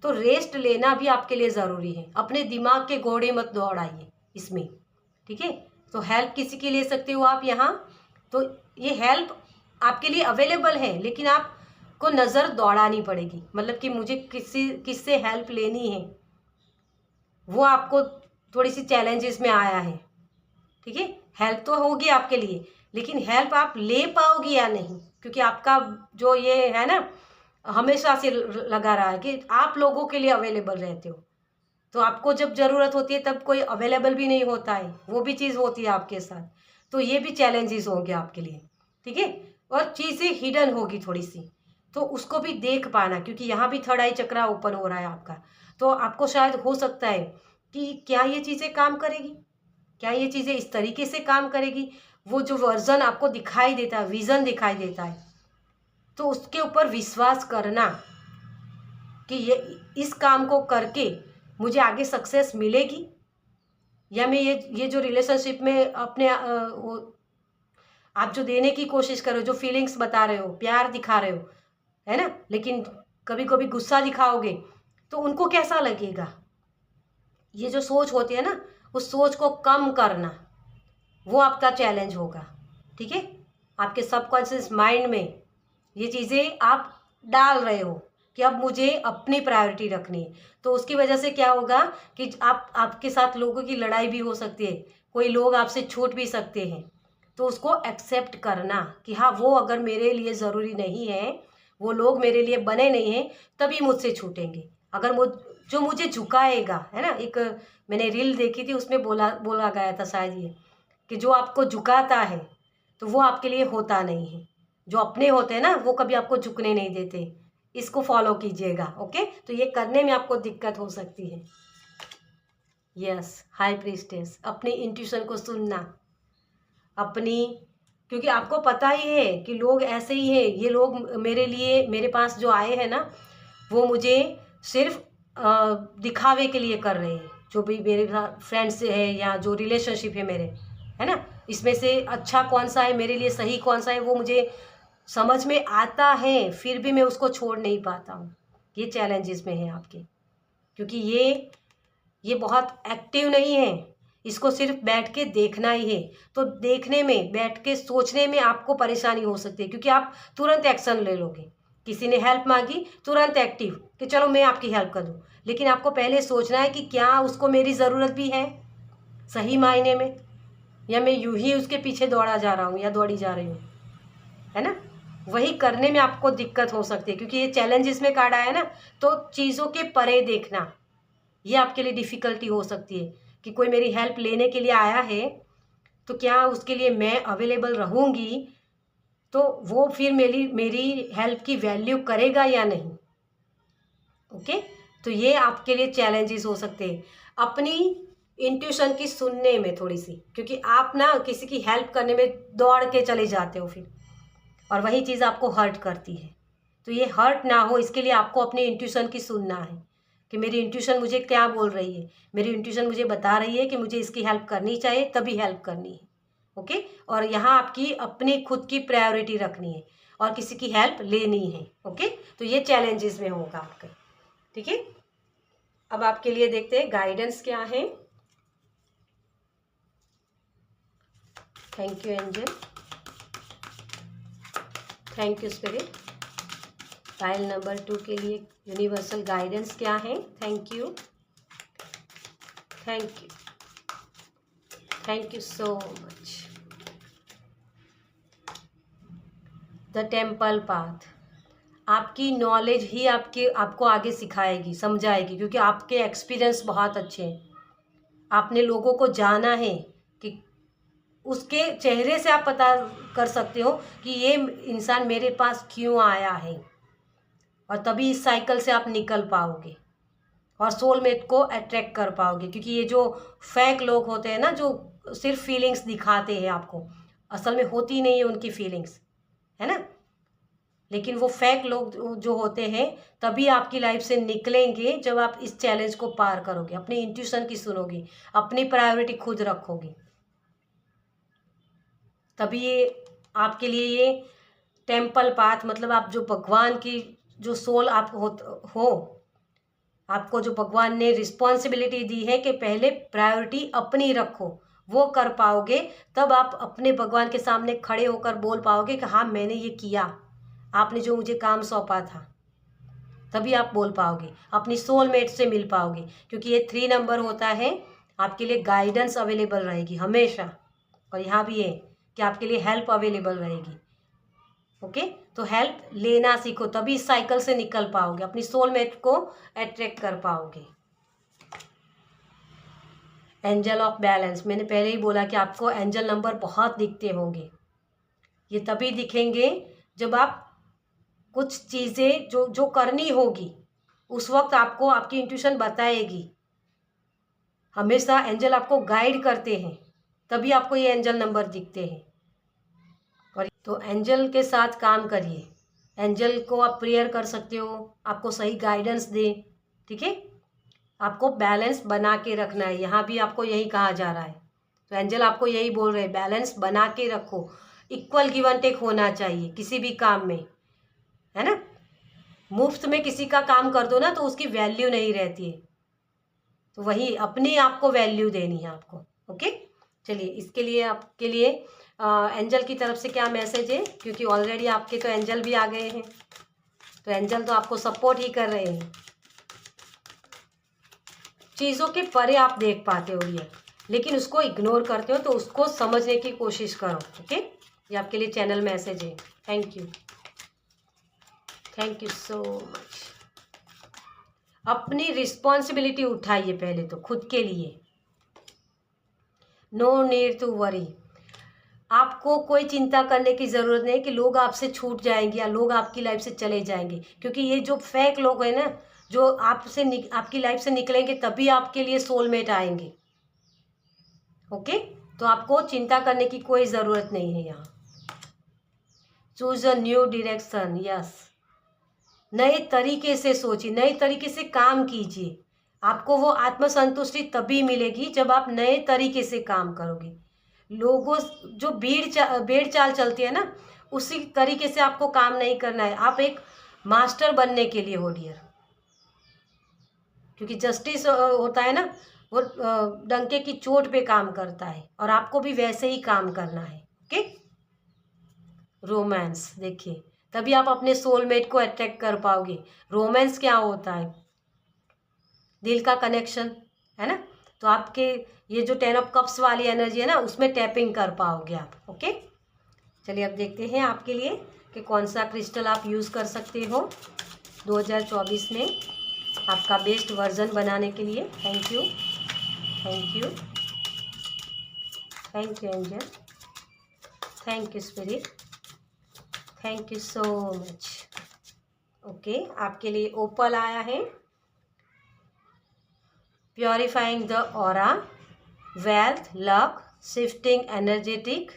तो रेस्ट लेना भी आपके लिए ज़रूरी है। अपने दिमाग के घोड़े मत दौड़ाइए इसमें, ठीक है। तो हेल्प किसी की ले सकते हो आप यहाँ, तो ये हेल्प आपके लिए अवेलेबल है, लेकिन आपको नज़र दौड़ानी पड़ेगी। मतलब कि मुझे किससे हेल्प लेनी है, वो आपको थोड़ी सी चैलेंजेस में आया है, ठीक है। हेल्प तो होगी आपके लिए, लेकिन हेल्प आप ले पाओगी या नहीं, क्योंकि आपका जो ये है ना, हमेशा से लगा रहा है कि आप लोगों के लिए अवेलेबल रहते हो। तो आपको जब ज़रूरत होती है तब कोई अवेलेबल भी नहीं होता है, वो भी चीज़ होती है आपके साथ। तो ये भी चैलेंजेस होंगे आपके लिए, ठीक है। और चीज़ें हिडन होगी थोड़ी सी, तो उसको भी देख पाना, क्योंकि यहाँ भी थर्ड आई चक्रा ओपन हो रहा है आपका। तो आपको शायद हो सकता है कि क्या ये चीज़ें काम करेगी, क्या ये चीज़ें इस तरीके से काम करेगी। वो जो वर्जन आपको दिखाई देता है, विज़न दिखाई देता है, तो उसके ऊपर विश्वास करना कि इस काम को करके मुझे आगे सक्सेस मिलेगी, या मैं ये जो रिलेशनशिप में अपने वो आप जो देने की कोशिश कर रहे हो, जो फीलिंग्स बता रहे हो, प्यार दिखा रहे हो, है ना, लेकिन कभी कभी गुस्सा दिखाओगे तो उनको कैसा लगेगा। ये जो सोच होती है ना, उस सोच को कम करना, वो आपका चैलेंज होगा, ठीक है। आपके सबकॉन्शियस माइंड में ये चीज़ें आप डाल रहे हो कि अब मुझे अपनी प्रायोरिटी रखनी है। तो उसकी वजह से क्या होगा कि आपके साथ लोगों की लड़ाई भी हो सकती है, कोई लोग आपसे छूट भी सकते हैं। तो उसको एक्सेप्ट करना कि हाँ वो अगर मेरे लिए ज़रूरी नहीं है, वो लोग मेरे लिए बने नहीं हैं, तभी मुझसे छूटेंगे। अगर जो मुझे झुकाएगा, है ना, एक मैंने रील देखी थी, उसमें बोला गया था शायद ये, कि जो आपको झुकाता है तो वो आपके लिए होता नहीं है। जो अपने होते हैं ना, वो कभी आपको झुकने नहीं देते। इसको फॉलो कीजिएगा, ओके। तो ये करने में आपको दिक्कत हो सकती है। यस, हाई प्रीस्टेस, अपनी इंट्यूशन को सुनना, अपनी, क्योंकि आपको पता ही है कि लोग ऐसे ही हैं। ये लोग मेरे लिए, मेरे पास जो आए हैं ना, वो मुझे सिर्फ दिखावे के लिए कर रहे हैं। जो भी मेरे फ्रेंड्स है या जो रिलेशनशिप है मेरे, है ना, इसमें से अच्छा कौन सा है, मेरे लिए सही कौन सा है, वो मुझे समझ में आता है, फिर भी मैं उसको छोड़ नहीं पाता हूँ। ये चैलेंजेस में है आपके, क्योंकि ये बहुत एक्टिव नहीं है। इसको सिर्फ बैठ के देखना ही है। तो देखने में, बैठ के सोचने में आपको परेशानी हो सकती है, क्योंकि आप तुरंत एक्शन ले लोगे। किसी ने हेल्प मांगी, तुरंत एक्टिव कि चलो मैं आपकी हेल्प कर दूँ। लेकिन आपको पहले सोचना है कि क्या उसको मेरी ज़रूरत भी है सही मायने में, या मैं यूं ही उसके पीछे दौड़ा जा रहा हूँ या दौड़ी जा रही हूँ, है ना। वही करने में आपको दिक्कत हो सकती है, क्योंकि ये चैलेंजेस में कार्ड आया ना, तो चीज़ों के परे देखना, ये आपके लिए डिफ़िकल्टी हो सकती है कि कोई मेरी हेल्प लेने के लिए आया है, तो क्या उसके लिए मैं अवेलेबल रहूँगी, तो वो फिर मेरी हेल्प की वैल्यू करेगा या नहीं। ओके, तो ये आपके लिए चैलेंजेस हो सकते हैं अपनी इंट्यूशन की सुनने में थोड़ी सी, क्योंकि आप ना किसी की हेल्प करने में दौड़ के चले जाते हो फिर, और वही चीज़ आपको हर्ट करती है। तो ये हर्ट ना हो, इसके लिए आपको अपनी इंट्यूशन की सुनना है कि मेरी इंट्यूशन मुझे क्या बोल रही है। मेरी इंट्यूशन मुझे बता रही है कि मुझे इसकी हेल्प करनी चाहिए, तभी हेल्प करनी है। ओके, और यहाँ आपकी अपनी खुद की प्रायोरिटी रखनी है और किसी की हेल्प लेनी है। ओके, तो ये चैलेंजेस में होगा आपके। ठीक है, अब आपके लिए देखते हैं गाइडेंस क्या है। Thank you angel, thank you spirit. File number 2 के लिए यूनिवर्सल गाइडेंस क्या है। Thank you, thank you, thank you so much. The temple path, आपकी नॉलेज ही आपको आगे सिखाएगी, समझाएगी, क्योंकि आपके एक्सपीरियंस बहुत अच्छे हैं। आपने लोगों को जाना है कि उसके चेहरे से आप पता कर सकते हो कि ये इंसान मेरे पास क्यों आया है, और तभी इस साइकिल से आप निकल पाओगे और सोलमेट को अट्रैक्ट कर पाओगे। क्योंकि ये जो फेक लोग होते हैं ना, जो सिर्फ फीलिंग्स दिखाते हैं आपको, असल में होती नहीं है उनकी फीलिंग्स, है ना। लेकिन वो फेक लोग जो होते हैं तभी आपकी लाइफ से निकलेंगे जब आप इस चैलेंज को पार करोगे, अपनी इंट्यूशन की सुनोगे, अपनी प्रायोरिटी खुद रखोगे, तभी ये आपके लिए ये टेम्पल पाथ, मतलब आप जो भगवान की जो सोल आप हो, आपको जो भगवान ने रिस्पॉन्सिबिलिटी दी है कि पहले प्रायोरिटी अपनी रखो, वो कर पाओगे। तब आप अपने भगवान के सामने खड़े होकर बोल पाओगे कि हाँ मैंने ये किया, आपने जो मुझे काम सौंपा था। तभी आप बोल पाओगे, अपनी सोलमेट से मिल पाओगे। क्योंकि ये 3 नंबर होता है, आपके लिए गाइडेंस अवेलेबल रहेगी हमेशा, और यहाँ भी है कि आपके लिए हेल्प अवेलेबल रहेगी। ओके, तो हेल्प लेना सीखो, तभी इस साइकिल से निकल पाओगे, अपनी सोलमेट को अट्रैक्ट कर पाओगे। एंजल ऑफ बैलेंस, मैंने पहले ही बोला कि आपको एंजल नंबर बहुत दिखते होंगे। ये तभी दिखेंगे जब आप कुछ चीज़ें जो करनी होगी उस वक्त आपको आपकी इंट्यूशन बताएगी। हमेशा एंजल आपको गाइड करते हैं, तभी आपको ये एंजल नंबर दिखते हैं। और तो एंजल के साथ काम करिए, एंजल को आप प्रेयर कर सकते हो, आपको सही गाइडेंस दे। ठीक है, आपको बैलेंस बना के रखना है, यहाँ भी आपको यही कहा जा रहा है। तो एंजल आपको यही बोल रहे हैं, बैलेंस बना के रखो, इक्वल गिव एंड टेक होना चाहिए किसी भी काम में, है ना। मुफ्त में किसी का काम कर दो ना तो उसकी वैल्यू नहीं रहती है, तो वही अपने आप को वैल्यू देनी है आपको। ओके, चलिए इसके लिए आपके लिए एंजल की तरफ से क्या मैसेज है, क्योंकि ऑलरेडी आपके तो एंजल भी आ गए हैं, तो एंजल तो आपको सपोर्ट ही कर रहे हैं। चीज़ों के परे आप देख पाते हो ये, लेकिन उसको इग्नोर करते हो, तो उसको समझने की कोशिश करो। ओके, ये आपके लिए चैनल मैसेज है। Thank you, thank you so much. अपनी रिस्पॉन्सिबिलिटी उठाइए पहले तो खुद के लिए। नो नीड टू वरी, आपको कोई चिंता करने की ज़रूरत नहीं कि लोग आपसे छूट जाएंगे या लोग आपकी लाइफ से चले जाएंगे। क्योंकि ये जो फेक लोग हैं ना, जो आपकी लाइफ से निकलेंगे तभी आपके लिए सोलमेट आएंगे। ओके, तो आपको चिंता करने की कोई ज़रूरत नहीं है यहाँ। Choose a new direction, yes, नए तरीके से सोचिए, नए तरीके से काम कीजिए। आपको वो आत्मसंतुष्टि तभी मिलेगी जब आप नए तरीके से काम करोगे। लोगों जो भेड़ चाल चलती है ना, उसी तरीके से आपको काम नहीं करना है। आप एक मास्टर बनने के लिए हो डियर, क्योंकि जस्टिस होता है ना, वो डंके की चोट पे काम करता है, और आपको भी वैसे ही काम करना है। ओके, रोमांस देखिए, तभी आप अपने सोलमेट को अट्रैक्ट कर पाओगे। रोमांस क्या होता है, दिल का कनेक्शन, है ना। तो आपके ये जो 10 ऑफ कप्स वाली एनर्जी है ना, उसमें टैपिंग कर पाओगे आप। ओके, चलिए अब देखते हैं आपके लिए कि कौन सा क्रिस्टल आप यूज़ कर सकते हो 2024 में आपका बेस्ट वर्जन बनाने के लिए। Thank you, thank you, thank you angel, thank you spirit, thank you so much. Okay, आपके लिए ओपल आया है, purifying the aura, wealth, luck, shifting energetic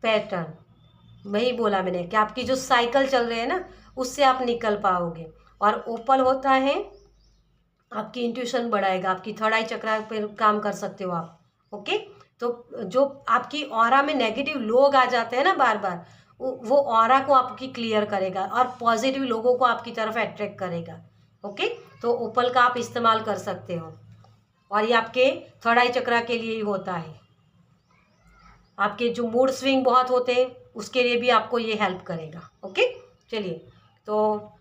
pattern. वही बोला मैंने कि आपकी जो साइकिल चल रहे हैं ना, उससे आप निकल पाओगे। और ओपल होता है आपकी इंट्यूशन बढ़ाएगा, आपकी थर्ड आई चक्र पे काम कर सकते हो आप। ओके, तो जो आपकी ऑरा में नेगेटिव लोग आ जाते हैं ना बार बार, वो ऑरा को आपकी क्लियर करेगा और पॉजिटिव लोगों को आपकी तरफ अट्रैक्ट करेगा। ओके, तो ओपल का आप इस्तेमाल कर सकते हो और ये आपके थर्ड आई चक्र के लिए ही होता है। आपके जो मूड स्विंग बहुत होते हैं उसके लिए भी आपको ये हेल्प करेगा। ओके, चलिए, तो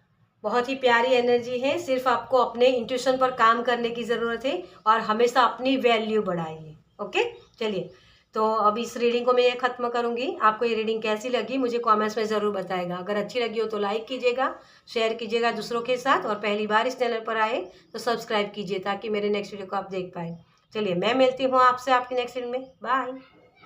बहुत ही प्यारी एनर्जी है, सिर्फ आपको अपने इंट्यूशन पर काम करने की ज़रूरत है और हमेशा अपनी वैल्यू बढ़ाइए। ओके, चलिए, तो अब इस रीडिंग को मैं ये ख़त्म करूँगी। आपको ये रीडिंग कैसी लगी मुझे कमेंट्स में ज़रूर बताएगा। अगर अच्छी लगी हो तो लाइक कीजिएगा, शेयर कीजिएगा दूसरों के साथ, और पहली बार इस चैनल पर आए तो सब्सक्राइब कीजिए ताकि मेरे नेक्स्ट वीडियो को आप देख पाए। चलिए, मैं मिलती हूँ आपसे आपकी नेक्स्ट वीडियो में। बाय।